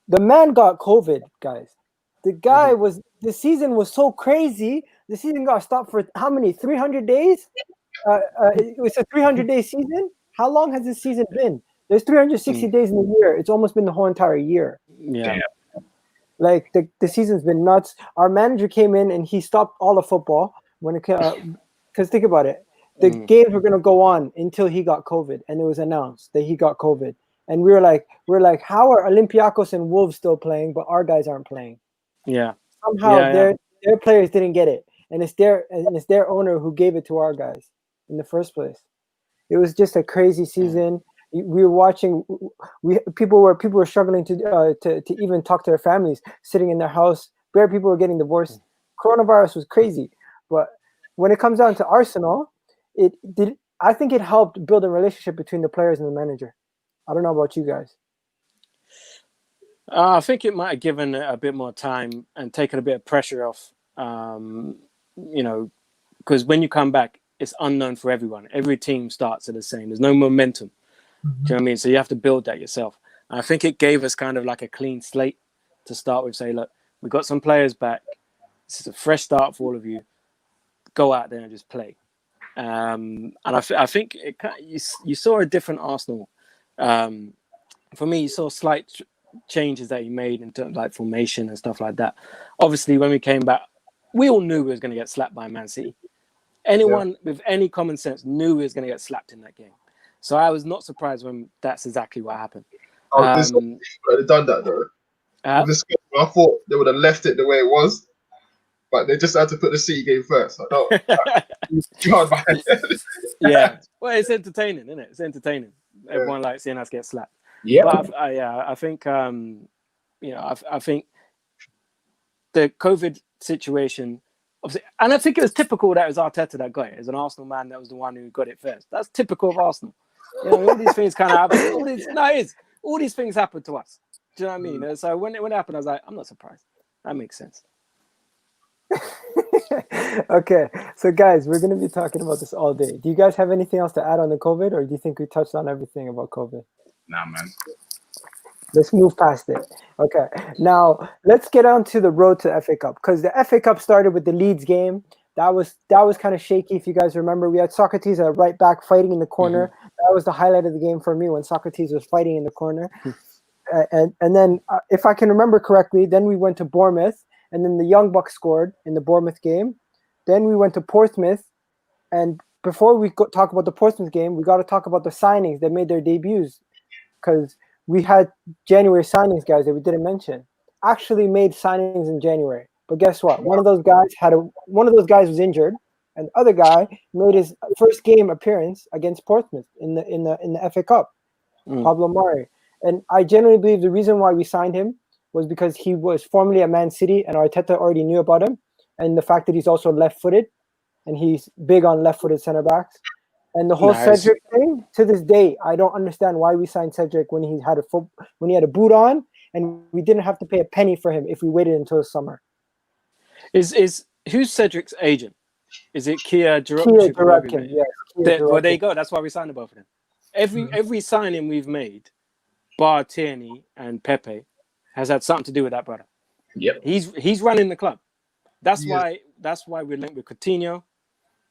the man got COVID, guys. The guy the season was so crazy. The season got stopped for how many? 300 days? It was a 300-day season. How long has this season been? There's 360 days in a year. It's almost been the whole entire year. Yeah. Like the season's been nuts. Our manager came in and he stopped all the football when it because think about it. The games were gonna go on until he got COVID, and it was announced that he got COVID. And we were like, how are Olympiacos and Wolves still playing, but our guys aren't playing? Yeah. Somehow their players didn't get it, and it's their owner who gave it to our guys in the first place. It was just a crazy season. We were watching. People were struggling to even talk to their families, sitting in their house. Bare people were getting divorced. Coronavirus was crazy, but when it comes down to Arsenal, I think it helped build a relationship between the players and the manager. I don't know about you guys. I think it might have given it a bit more time and taken a bit of pressure off. Because when you come back, it's unknown for everyone. Every team starts at the same. There's no momentum. Do you know what I mean? So you have to build that yourself. And I think it gave us kind of like a clean slate to start with. Say, look, we got some players back. This is a fresh start for all of you. Go out there and just play. And I think you saw a different Arsenal. For me, you saw slight changes that he made in terms of like formation and stuff like that. Obviously, when we came back, we all knew we was going to get slapped by Man City. Anyone with any common sense knew we was going to get slapped in that game. So I was not surprised when that's exactly what happened. This would have done that though. I thought they would have left it the way it was, but they just had to put the City game first. Yeah, well, it's entertaining, isn't it? It's entertaining. Everyone likes seeing us get slapped. Yeah, but I think I think the COVID situation, obviously, and I think it was typical that it was Arteta that got it. As an Arsenal man, that was the one who got it first. That's typical of Arsenal. All these things kind of happen. All these things happen to us. Do you know what I mean? So when it happened, I was like, I'm not surprised. That makes sense. Okay, so guys, we're going to be talking about this all day. Do you guys have anything else to add on the COVID, or do you think we touched on everything about COVID? Nah, man. Let's move past it. Okay, now let's get on to the road to the FA Cup, because the FA Cup started with the Leeds game. That was kind of shaky, if you guys remember. We had Sokratis at right back fighting in the corner. Mm-hmm. That was the highlight of the game for me, when Sokratis was fighting in the corner. And then, if I can remember correctly, then we went to Bournemouth, and then the Young Bucks scored in the Bournemouth game. Then we went to Portsmouth, and before we talk about the Portsmouth game, we got to talk about the signings that made their debuts, because we had January signings, guys, that we didn't mention. Actually made signings in January, but guess what? One of those guys was injured, and the other guy made his first game appearance against Portsmouth in the FA Cup. Pablo Mari. And I genuinely believe the reason why we signed him was because he was formerly at Man City, and Arteta already knew about him, and the fact that he's also left-footed, and he's big on left-footed center backs. And the whole Cedric thing, to this day, I don't understand why we signed Cedric when he had a boot on, and we didn't have to pay a penny for him if we waited until the summer. Who's Cedric's agent? Is it Kia Durkin? Yes. Well, there you go. That's why we signed both of them. Every signing we've made, bar Tierney and Pepe, has had something to do with that brother. Yep. He's running the club. That's why we're linked with Coutinho.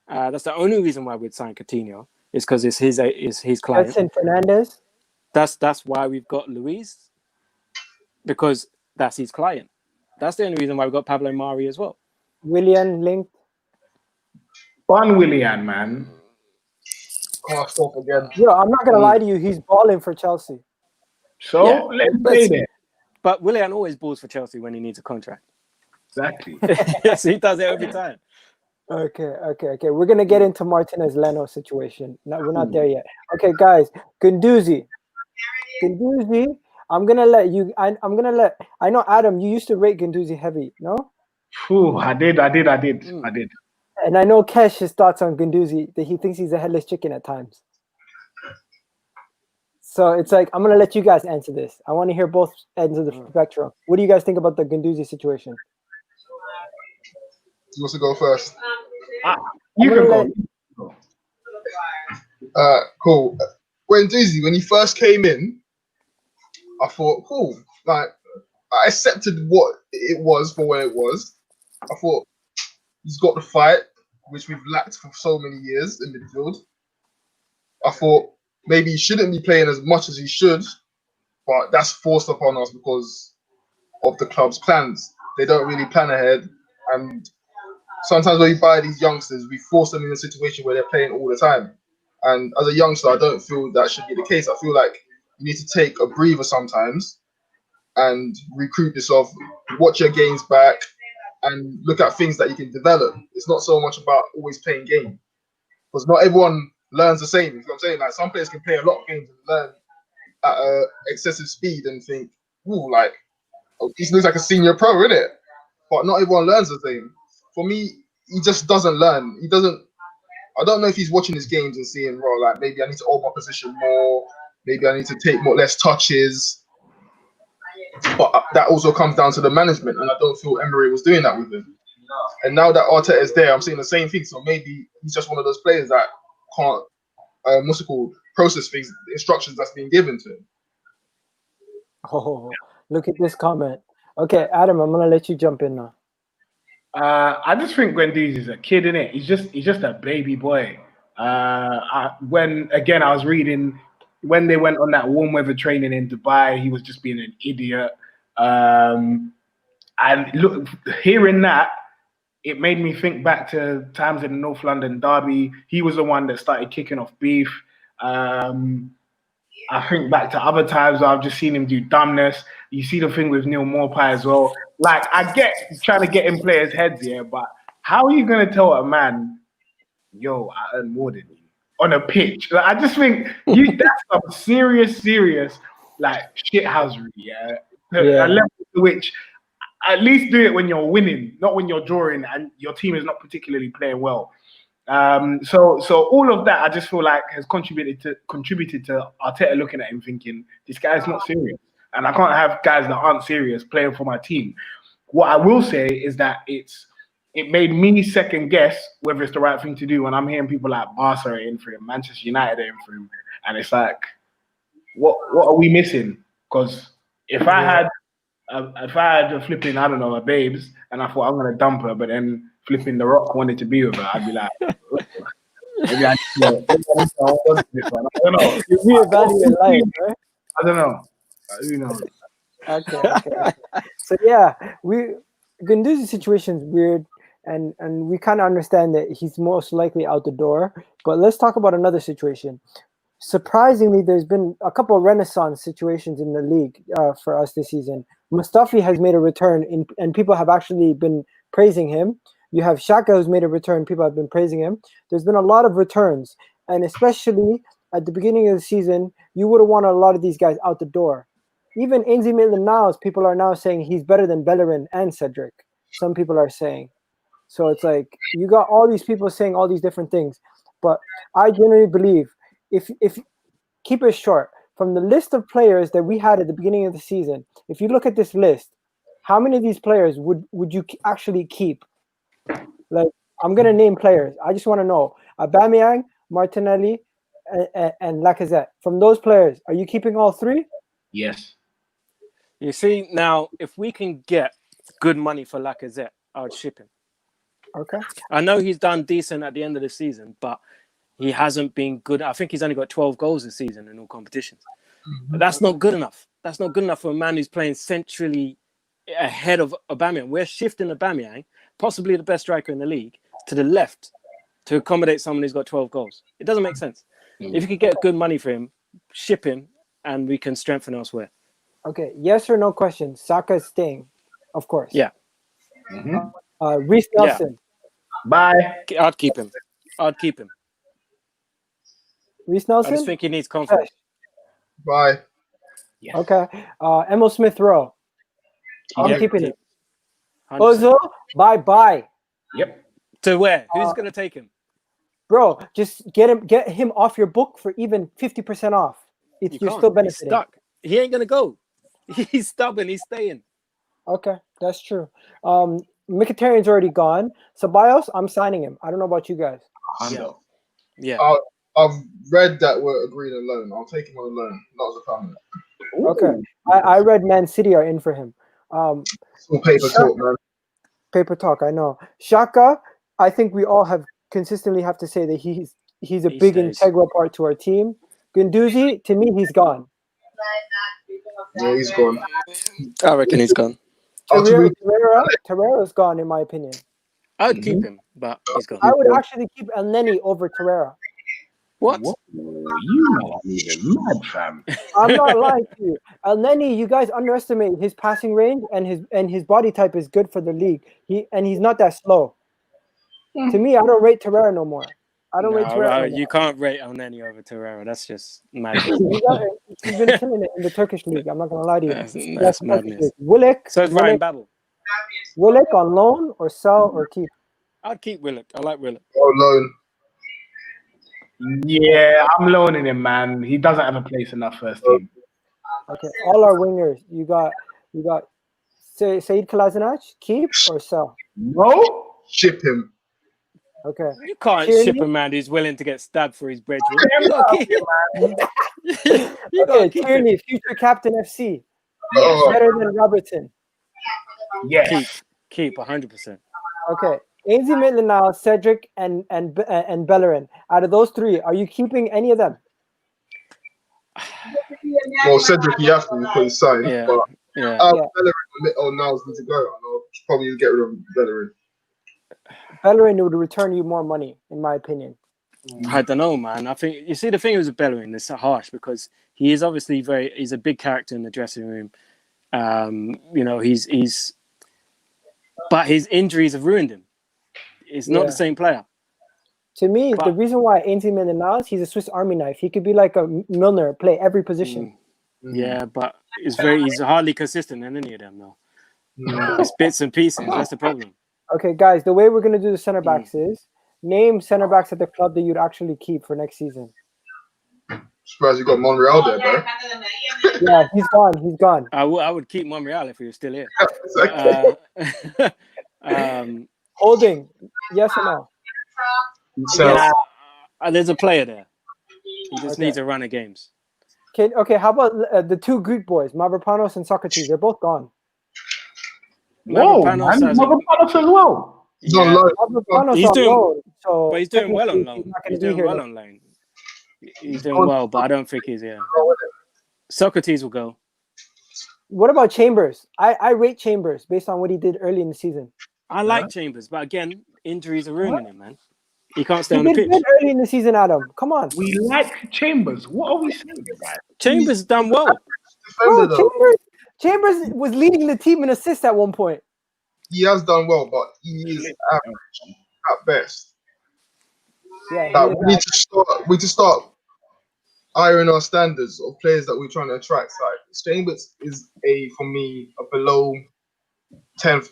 That's the only reason why we'd sign Coutinho, is because it's his client. Edson Fernandez. That's why we've got Luis, because that's his client. That's the only reason why we've got Pablo Mari as well. Willian linked. Fun Willian, man. Stop again. Yeah, I'm not gonna lie to you. He's balling for Chelsea. So let's play there. But Willian always balls for Chelsea when he needs a contract. Exactly. Yes, he does it every time. Okay. We're gonna get into Martinez Leno situation. No, we're not there yet. Okay, guys. Guendouzi. I'm gonna let you. I know, Adam, you used to rate Guendouzi heavy, no? I did. And I know Kesh, his thoughts on Guendouzi, that he thinks he's a headless chicken at times. So it's like, I'm gonna let you guys answer this. I want to hear both ends of the spectrum. What do you guys think about the Guendouzi situation? You want to go first? You can go. Cool. Guendouzi, when he first came in, I thought, cool. Like, I accepted what it was for what it was. I thought he's got the fight, which we've lacked for so many years in midfield. I thought maybe he shouldn't be playing as much as he should, but that's forced upon us because of the club's plans. They don't really plan ahead, and sometimes when you buy these youngsters, we force them in a situation where they're playing all the time. And as a youngster, I don't feel that should be the case. I feel like you need to take a breather sometimes and recruit yourself, watch your games back, and look at things that you can develop. It's not so much about always playing games, because not everyone learns the same. You know what I'm saying? Like, some players can play a lot of games and learn at excessive speed and think, ooh, like, oh, he looks like a senior pro, innit? But not everyone learns the same. For me, he just doesn't learn. He doesn't. I don't know if he's watching his games and seeing, well, like, maybe I need to hold my position more. Maybe I need to take less touches. But that also comes down to the management, and I don't feel Emery was doing that with him. And now that Arteta is there, I'm seeing the same thing. So maybe he's just one of those players that can't, process things, the instructions that's being given to him. Oh, look at this comment. Okay, Adam, I'm gonna let you jump in now. I just think Guendouzi is a kid, innit? He's just a baby boy. When again I was reading when they went on that warm weather training in Dubai, he was just being an idiot. And look, hearing that, it made me think back to times in the North London derby. He was the one that started kicking off beef. I think back to other times where I've just seen him do dumbness. You see the thing with Neil Maupay as well. Like, I get trying to get in players' heads here, but how are you going to tell a man, yo, I earn more than you on a pitch? Like, I just think that's some serious, like, shithousery, yeah? A level to which at least do it when you're winning, not when you're drawing and your team is not particularly playing well. So all of that, I just feel like has contributed to Arteta looking at him thinking, this guy's not serious. And I can't have guys that aren't serious playing for my team. What I will say is that it made me second guess whether it's the right thing to do when I'm hearing people like Barca are in for him, Manchester United are in for him. And it's like, what are we missing? Because if I had a flipping, I don't know, a babes, and I thought I'm gonna dump her, but then flipping The Rock wanted to be with her, I'd be like, maybe I don't know. You reevaluate life, right? I don't know. Who knows? Okay. So yeah, Guendouzi's situation is weird, and we kind of understand that he's most likely out the door. But let's talk about another situation. Surprisingly, there's been a couple of renaissance situations in the league for us this season. Mustafi has made a return, and people have actually been praising him. You have Saka who's made a return. People have been praising him. There's been a lot of returns, and especially at the beginning of the season, you would have wanted a lot of these guys out the door. Even Ainsley Maitland-Niles, people are now saying he's better than Bellerin and Cedric. Some people are saying. So it's like you got all these people saying all these different things. But I generally believe if keep it short, from the list of players that we had at the beginning of the season, if you look at this list, how many of these players would you actually keep? Like, I'm gonna name players. I just want to know: Aubameyang, Martinelli, and Lacazette. From those players, are you keeping all three? Yes. You see, now if we can get good money for Lacazette, I would ship him. Okay. I know he's done decent at the end of the season, but he hasn't been good. I think he's only got 12 goals this season in all competitions. But that's not good enough. That's not good enough for a man who's playing centrally ahead of Aubameyang. We're shifting Aubameyang, possibly the best striker in the league, to the left to accommodate someone who's got 12 goals. It doesn't make sense. If you could get good money for him, ship him, and we can strengthen elsewhere. Okay. Yes or no question. Saka is staying, of course. Yeah. Reece Nelson. Bye. I'd keep him. Reece I Nelson. just think he needs confidence. Bye. Yes. Okay. Emil Smith Rowe. I'm Yeah, keeping it. 100%. Ozil. Bye. Yep. To where? Who's going to take him? Bro, just get him off your book for even 50% off. You're still benefiting. He's stuck. He ain't going to go. He's stubborn. He's staying. Okay, that's true. Mkhitaryan's already gone. Ceballos, I'm signing him. I don't know about you guys. Yeah. I've read that we're agreed on loan. I'll take him on a loan, not as a permanent. Okay. I read Man City are in for him. Some paper talk, man. Paper talk, I know. Xhaka, I think we all consistently have to say that he's a big stays. integral part to our team. Guendouzi, to me, he's gone. Yeah, he's gone. I reckon he's gone. Torreira's gone, in my opinion. I'd keep him, but he's gone. I would actually keep El Neni over Torreira. What? You know I'm even mad, fam. I'm not lying to you. El Neni, you guys underestimate his passing range, and his body type is good for the league. He's not that slow. To me, I don't rate Torreira no more. You can't rate El Neni over Torreira. That's just madness. He's been killing it in the Turkish league. I'm not gonna lie to you. That's madness. Willock. So is Ryan Babel. Willock on loan or sell or keep? I'd keep Willock. I like Willock. Oh, loan. Yeah, I'm loaning him, man. He doesn't have a place in that first team. Okay, all our wingers. You got Said Kolasinac, keep or sell? No. Ship him. Okay. You can't Tierney? ship a man who's willing to get stabbed for his bread. Okay, Tierney, future captain FC. Oh, Better than Robertson. Yes. Keep 100%. Okay. Ainsley Maitland-Niles, Cedric, and Bellerin. Out of those three, are you keeping any of them? well, Cedric, you have to because he's signed. Yeah, But yeah. Bellerin or Niles need to go. I'll probably get rid of Bellerin. Bellerin would return you more money, in my opinion. I don't know, man. I think you see the thing with Bellerin is so harsh because he is obviously he's a big character in the dressing room. You know, but his injuries have ruined him. He's not the same player. To me, the reason why Ainsley Maitland-Niles, he's a Swiss Army knife. He could be like a Milner, play every position. Yeah, but he's hardly consistent in any of them, though. It's bits and pieces. That's the problem. Okay, guys, the way we're going to do the center backs is name center backs at the club that you'd actually keep for next season. Surprised you got Monreal there, bro. Yeah, he's gone. I would keep Monreal if he was still here. Holding, yes or no? So, yeah, there's a player there. He just needs a run of games. Okay, how about the two Greek boys, Mavropanos and Sokratis? They're both gone. Whoa, man. Mavropanos as well. he's on loan. Mavropanos He's on doing- loan, so But he's doing well on technically loan. he's not gonna He's be doing here well now. on loan. He's doing well, but I don't think he's here. Sokratis will go. What about Chambers? I rate Chambers based on what he did early in the season. I like Chambers, but again, injuries are ruining him, man. He can't stay He on the did pitch. good early in the season, Adam. Come on. We like Chambers. What are we saying, guys? Chambers done well. Bro, Defender, though. Chambers was leading the team in assists at one point. He has done well, but he is average at best. Yeah, Like, we need to start ironing our standards of players that we're trying to attract. Like Chambers is for me a below 10th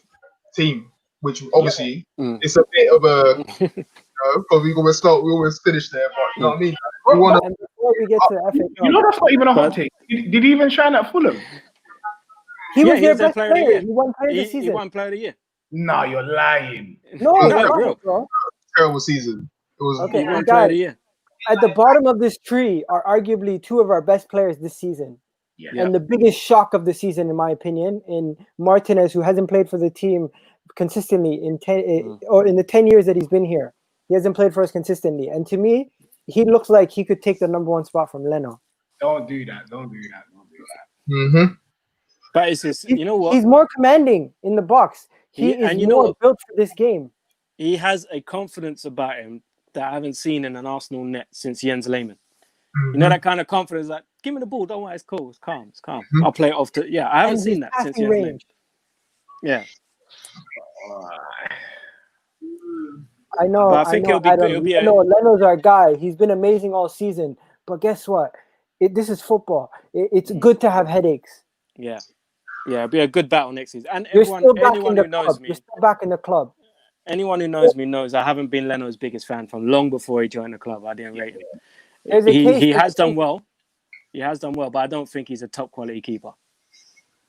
team, which obviously it's a bit of a because we always finish there, but you know what I mean? We want and before we get to the FA Cup, You know that's not even a hot take. Did he even shine at Fulham? he was their their best player of the player. year. He won player of the He season. won player of the year. No, you're lying. No, No, that's bro. not, bro. terrible season. It was Okay, He won and player of guys, the year. at the bottom of this tree are arguably two of our best players this season. Yeah. And the biggest shock of the season, in my opinion, in Martinez, who hasn't played for the team consistently in the 10 years that he's been here. He hasn't played for us consistently. And to me, he looks like he could take the number one spot from Leno. Don't do that. Don't do that. Mm-hmm. But it's just, you know what? He's more commanding in the box. He is and you know more what? built for this game. He has a confidence about him that I haven't seen in an Arsenal net since Jens Lehmann. You know that kind of confidence, like, give me the ball, don't worry, it's cool, it's calm, it's calm. I'll play it off to, I haven't And seen his that since passing Jens Lehmann. range. Yeah. I know. But I think it'll be Leno's our guy. He's been amazing all season. But guess what? This is football. It's good to have headaches. Yeah. Yeah, it'll be a good battle next season. And You're anyone still back in who the knows club. me, You're still back in the club. anyone who knows me knows I haven't been Leno's biggest fan from long before he joined the club. I didn't rate him. He has done well. He has done well, but I don't think he's a top quality keeper.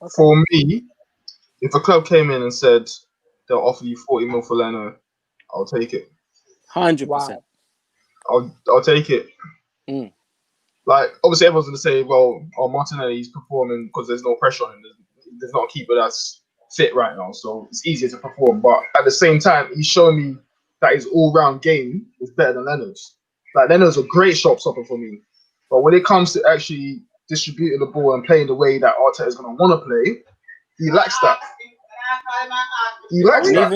Okay. For me, if a club came in and said they'll offer you 40 mil for Leno, I'll take it. 100%. I'll take it. Mm. Like, obviously, everyone's going to say, well, Martinelli's performing because there's no pressure on him. There's not a keeper that's fit right now, so it's easier to perform. But at the same time, he's showing me that his all-round game is better than Leno's. Like, Leno's a great shot stopper for me. But when it comes to actually distributing the ball and playing the way that Arteta is going to want to play, he lacks that. He lacks that.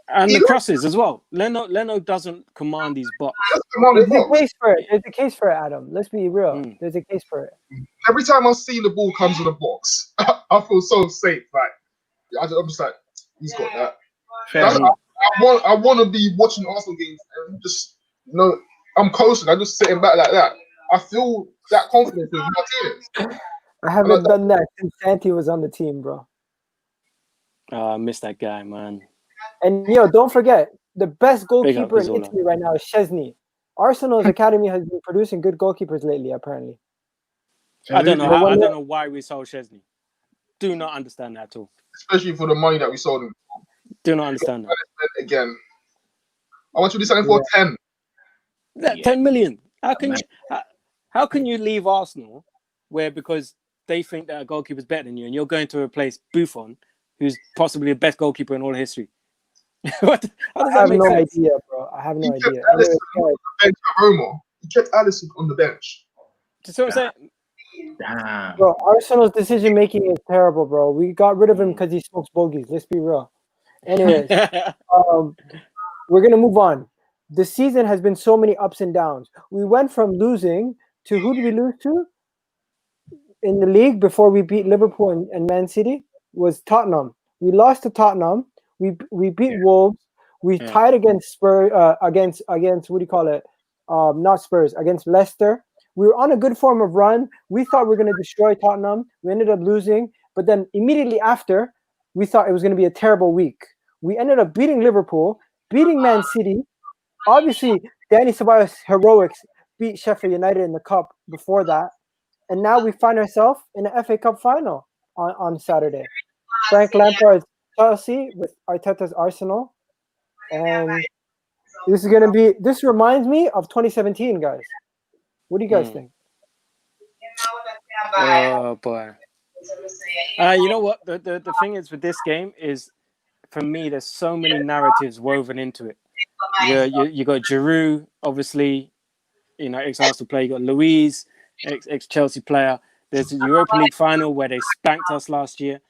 And the crosses as well. Leno doesn't command his box. There's a case for it. There's a case for it, Adam. Let's be real. There's a case for it. Every time I see the ball comes in the box, I feel so safe. Like, I'm just like, he's got that. I want to be watching Arsenal games and just, I'm coasting. I'm just sitting back like that. I feel that confidence with Martinez. I haven't done that since Santi was on the team, bro. Oh, I miss that guy, man. And don't forget, the best goalkeeper in Italy right now is Szczesny. Arsenal's academy has been producing good goalkeepers lately, apparently. I don't know why we sold Szczesny. Do not understand that at all. Especially for the money that we sold him. Do not understand that. Again, how much would he selling for? 10. 10 million. How can you leave Arsenal because they think that a goalkeeper's better than you, and you're going to replace Buffon, who's possibly the best goalkeeper in all history. How does I that have make no sense? idea, bro. I have no He kept idea. Alisson Anyway, on the bench at Roma. He kept Alisson on the bench. Do you see what I'm saying? Damn. bro, Arsenal's decision making is terrible, bro. We got rid of him because he smokes bogeys. Let's be real. Anyways, we're gonna move on. The season has been so many ups and downs. We went from losing to who did we lose to in the league before we beat Liverpool and Man City? Was Tottenham. We lost to Tottenham. We beat Wolves. We tied against Spurs. Against what do you call it? Not Spurs. Against Leicester. We were on a good form of run. We thought we were going to destroy Tottenham. We ended up losing. But then immediately after, we thought it was going to be a terrible week. We ended up beating Liverpool, beating Man City. Obviously, Danny Ceballos' heroics beat Sheffield United in the cup before that. And now we find ourselves in the FA Cup final on Saturday. Frank Lampard's Chelsea with Arteta's Arsenal. And this reminds me of 2017, guys. What do you guys think? Oh boy. You know what? The thing is with this game is, for me, there's so many narratives woven into it. You got Giroud, obviously, ex-Arsenal player. You got Luiz, ex-Chelsea player. There's the Europa League final where they spanked us last year.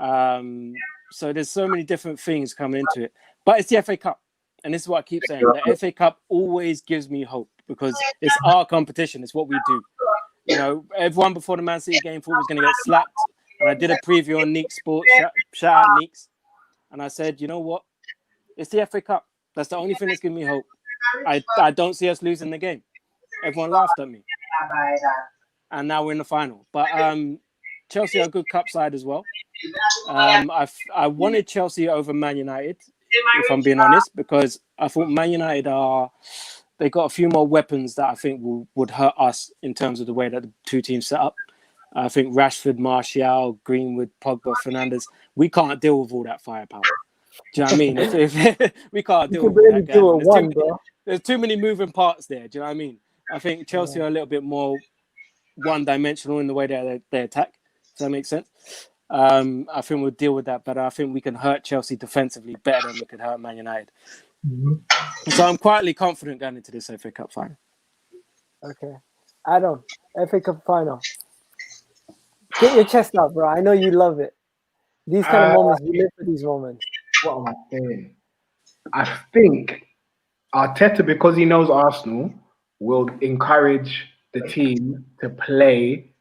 So there's so many different things coming into it. But it's the FA Cup. And this is what I keep saying. The FA Cup always gives me hope because it's our competition. It's what we do. Everyone before the Man City game thought was going to get slapped. And I did a preview on Neek Sports. Shout out Neeks. And I said, you know what? It's the FA Cup. That's the only thing that's giving me hope. I don't see us losing the game. Everyone laughed at me. And now we're in the final. But Chelsea are a good cup side as well. I wanted Chelsea over Man United, if I'm being honest, because I thought Man United they got a few more weapons that I think would hurt us in terms of the way that the two teams set up. I think Rashford, Martial, Greenwood, Pogba, Fernandes, we can't deal with all that firepower. Do you know what I mean? If we can't deal with all that. Deal with one, bro. There's too many moving parts there. Do you know what I mean? I think Chelsea are a little bit more one-dimensional in the way that they attack. Does that make sense? I think we'll deal with that, but I think we can hurt Chelsea defensively better than we could hurt Man United. Mm-hmm. So I'm quietly confident going into this FA Cup final. Okay. Adam, FA Cup final. Get your chest out, bro. I know you love it. These kind of moments, you live for these moments. What am I saying? I think Arteta, because he knows Arsenal, will encourage the team to play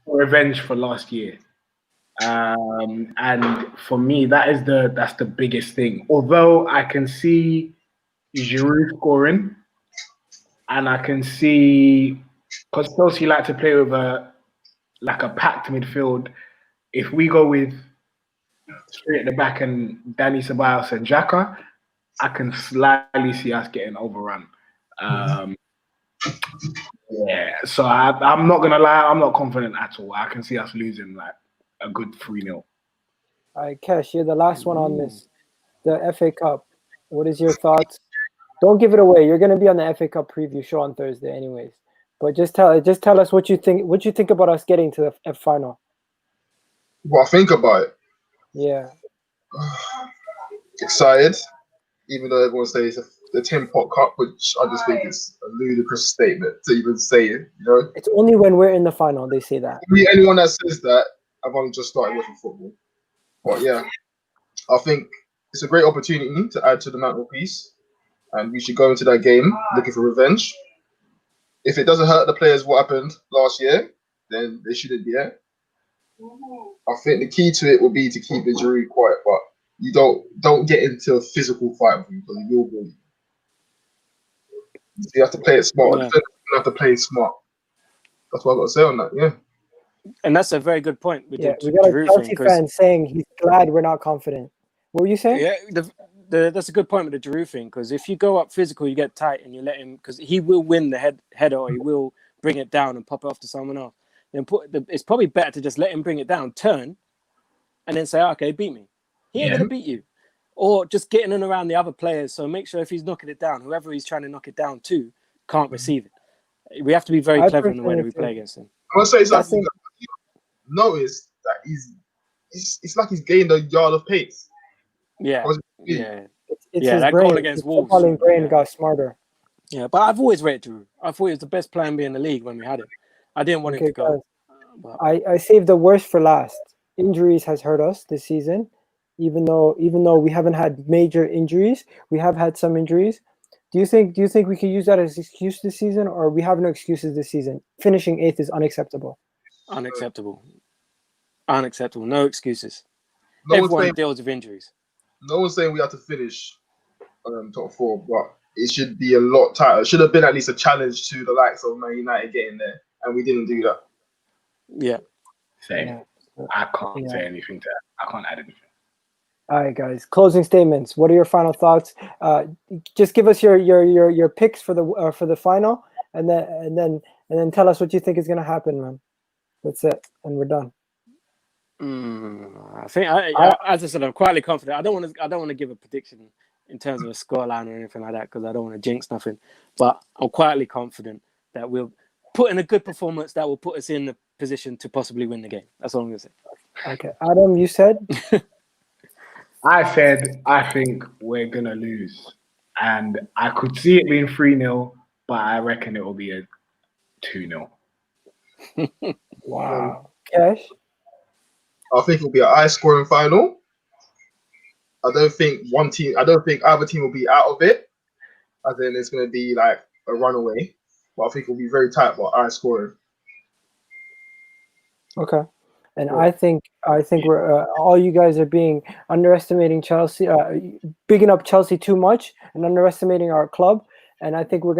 revenge for last year. And for me, that's the biggest thing. Although I can see Giroud scoring, and I can see, because Chelsea like to play with a packed midfield. If we go with straight at the back and Danny Ceballos and Xhaka, I can slightly see us getting overrun. Yeah, so I'm not gonna lie, I'm not confident at all. I can see us losing like a good 3-0. All right, Kesh, you're the last one on this. The FA Cup. What is your thoughts? Don't give it away. You're gonna be on the FA Cup preview show on Thursday, anyways. But just tell us what you think. What you think about us getting to the final? What I think about it? Yeah. Excited, even though everyone says the Tin Pot Cup, which I just think is a ludicrous statement to even say it. It's only when we're in the final they say that. Anyone that says that, I've only just started watching football. But yeah, I think it's a great opportunity to add to the mantelpiece, and we should go into that game looking for revenge. If it doesn't hurt the players what happened last year, then they shouldn't be there. I think the key to it will be to keep the jury quiet, but you don't get into a physical fight with him because he will bully you. So you have to play it smart. Yeah. You have to play it smart. That's what I've got to say on that. Yeah. And that's a very good point. We got a Chelsea fan saying he's glad we're not confident. What were you saying? Yeah, that's a good point with the Giroud thing, because if you go up physical, you get tight and you let him, because he will win the header or he will bring it down and pop it off to someone else. Then it's probably better to just let him bring it down, turn, and then say, okay, beat me. He ain't going to beat you. Or just get in and around the other players. So make sure if he's knocking it down, whoever he's trying to knock it down to can't receive it. We have to be very clever in the way that we play against him. gonna say I something. think Notice that it's like he's gained a yard of pace. Yeah, How's it feel? yeah, it's yeah. his That brain. goal against His Wolves. footballing brain Yeah. got smarter. Yeah, but I've always rated Drew. I thought he was the best player in the league when we had him. I didn't want him Okay, to go. guys. But I saved the worst for last. Injuries has hurt us this season, even though we haven't had major injuries, we have had some injuries. Do you think we can use that as an excuse this season, or we have no excuses this season? Finishing 8th is unacceptable. unacceptable. Unacceptable. No excuses. No one's Everyone saying deals with injuries. we have to finish top 4, but it should be a lot tighter. It should have been at least a challenge to the likes of Man United getting there, and we didn't do that. Yeah. Same. Yeah. I can't say anything to that. I can't add anything. All right, guys. Closing statements. What are your final thoughts? Just give us your picks for the final, and then tell us what you think is gonna happen, man. That's it, and we're done. I think, as I said, I'm quietly confident. I don't want to give a prediction in terms of a scoreline or anything like that because I don't want to jinx nothing. But I'm quietly confident that we'll put in a good performance that will put us in the position to possibly win the game. That's all I'm going to say. Okay, Adam, you said. I said I think we're gonna lose, and I could see it being 3-0, but I reckon it will be a 2-0. Wow. Cash. I think it'll be an high-scoring final. I don't think either team will be out of it. I think it's going to be like a runaway, but I think it'll be very tight, but high-scoring. Okay. And I think we're all you guys are underestimating Chelsea, bigging up Chelsea too much, and underestimating our club. And I think what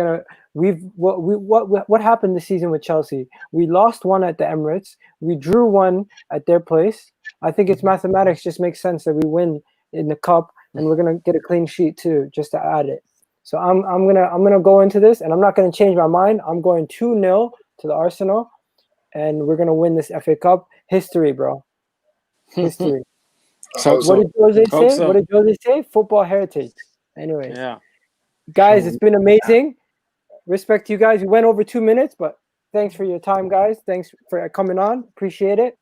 happened this season with Chelsea? We lost one at the Emirates. We drew one at their place. I think it's mathematics. Just makes sense that we win in the cup, and we're gonna get a clean sheet too, just to add it. So I'm gonna go into this, and I'm not gonna change my mind. I'm going 2-0 to the Arsenal, and we're gonna win this FA Cup. History, bro. History. What did Jose say? So. What did Jose say? Football heritage. Anyways, Yeah. guys, it's been amazing. Respect to you guys. We went over 2 minutes, but thanks for your time, guys. Thanks for coming on. Appreciate it.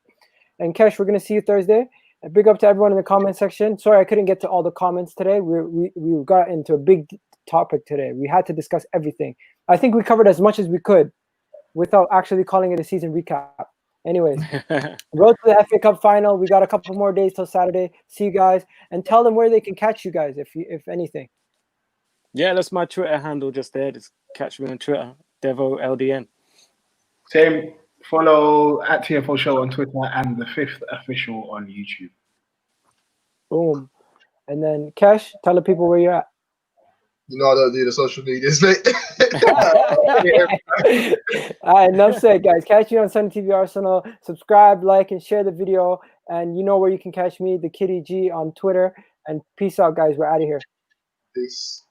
And Kesh, we're gonna see you Thursday. And big up to everyone in the comment section. Sorry, I couldn't get to all the comments today. We got into a big topic today. We had to discuss everything. I think we covered as much as we could without actually calling it a season recap. Anyways, road to the FA Cup final. We got a couple more days till Saturday. See you guys, and tell them where they can catch you guys if anything. Yeah, that's my Twitter handle just there. Just catch me on Twitter, DevoLDN. Same. Follow at TFO Show on Twitter and the 5th Official on YouTube. Boom. And then Kesh, tell the people where you're at. You know I don't do the social medias, mate. All right, enough said, guys. Catch me on Sunny TV Arsenal. Subscribe, like, and share the video. And you know where you can catch me, the Kitty G on Twitter. And peace out, guys. We're out of here. Peace.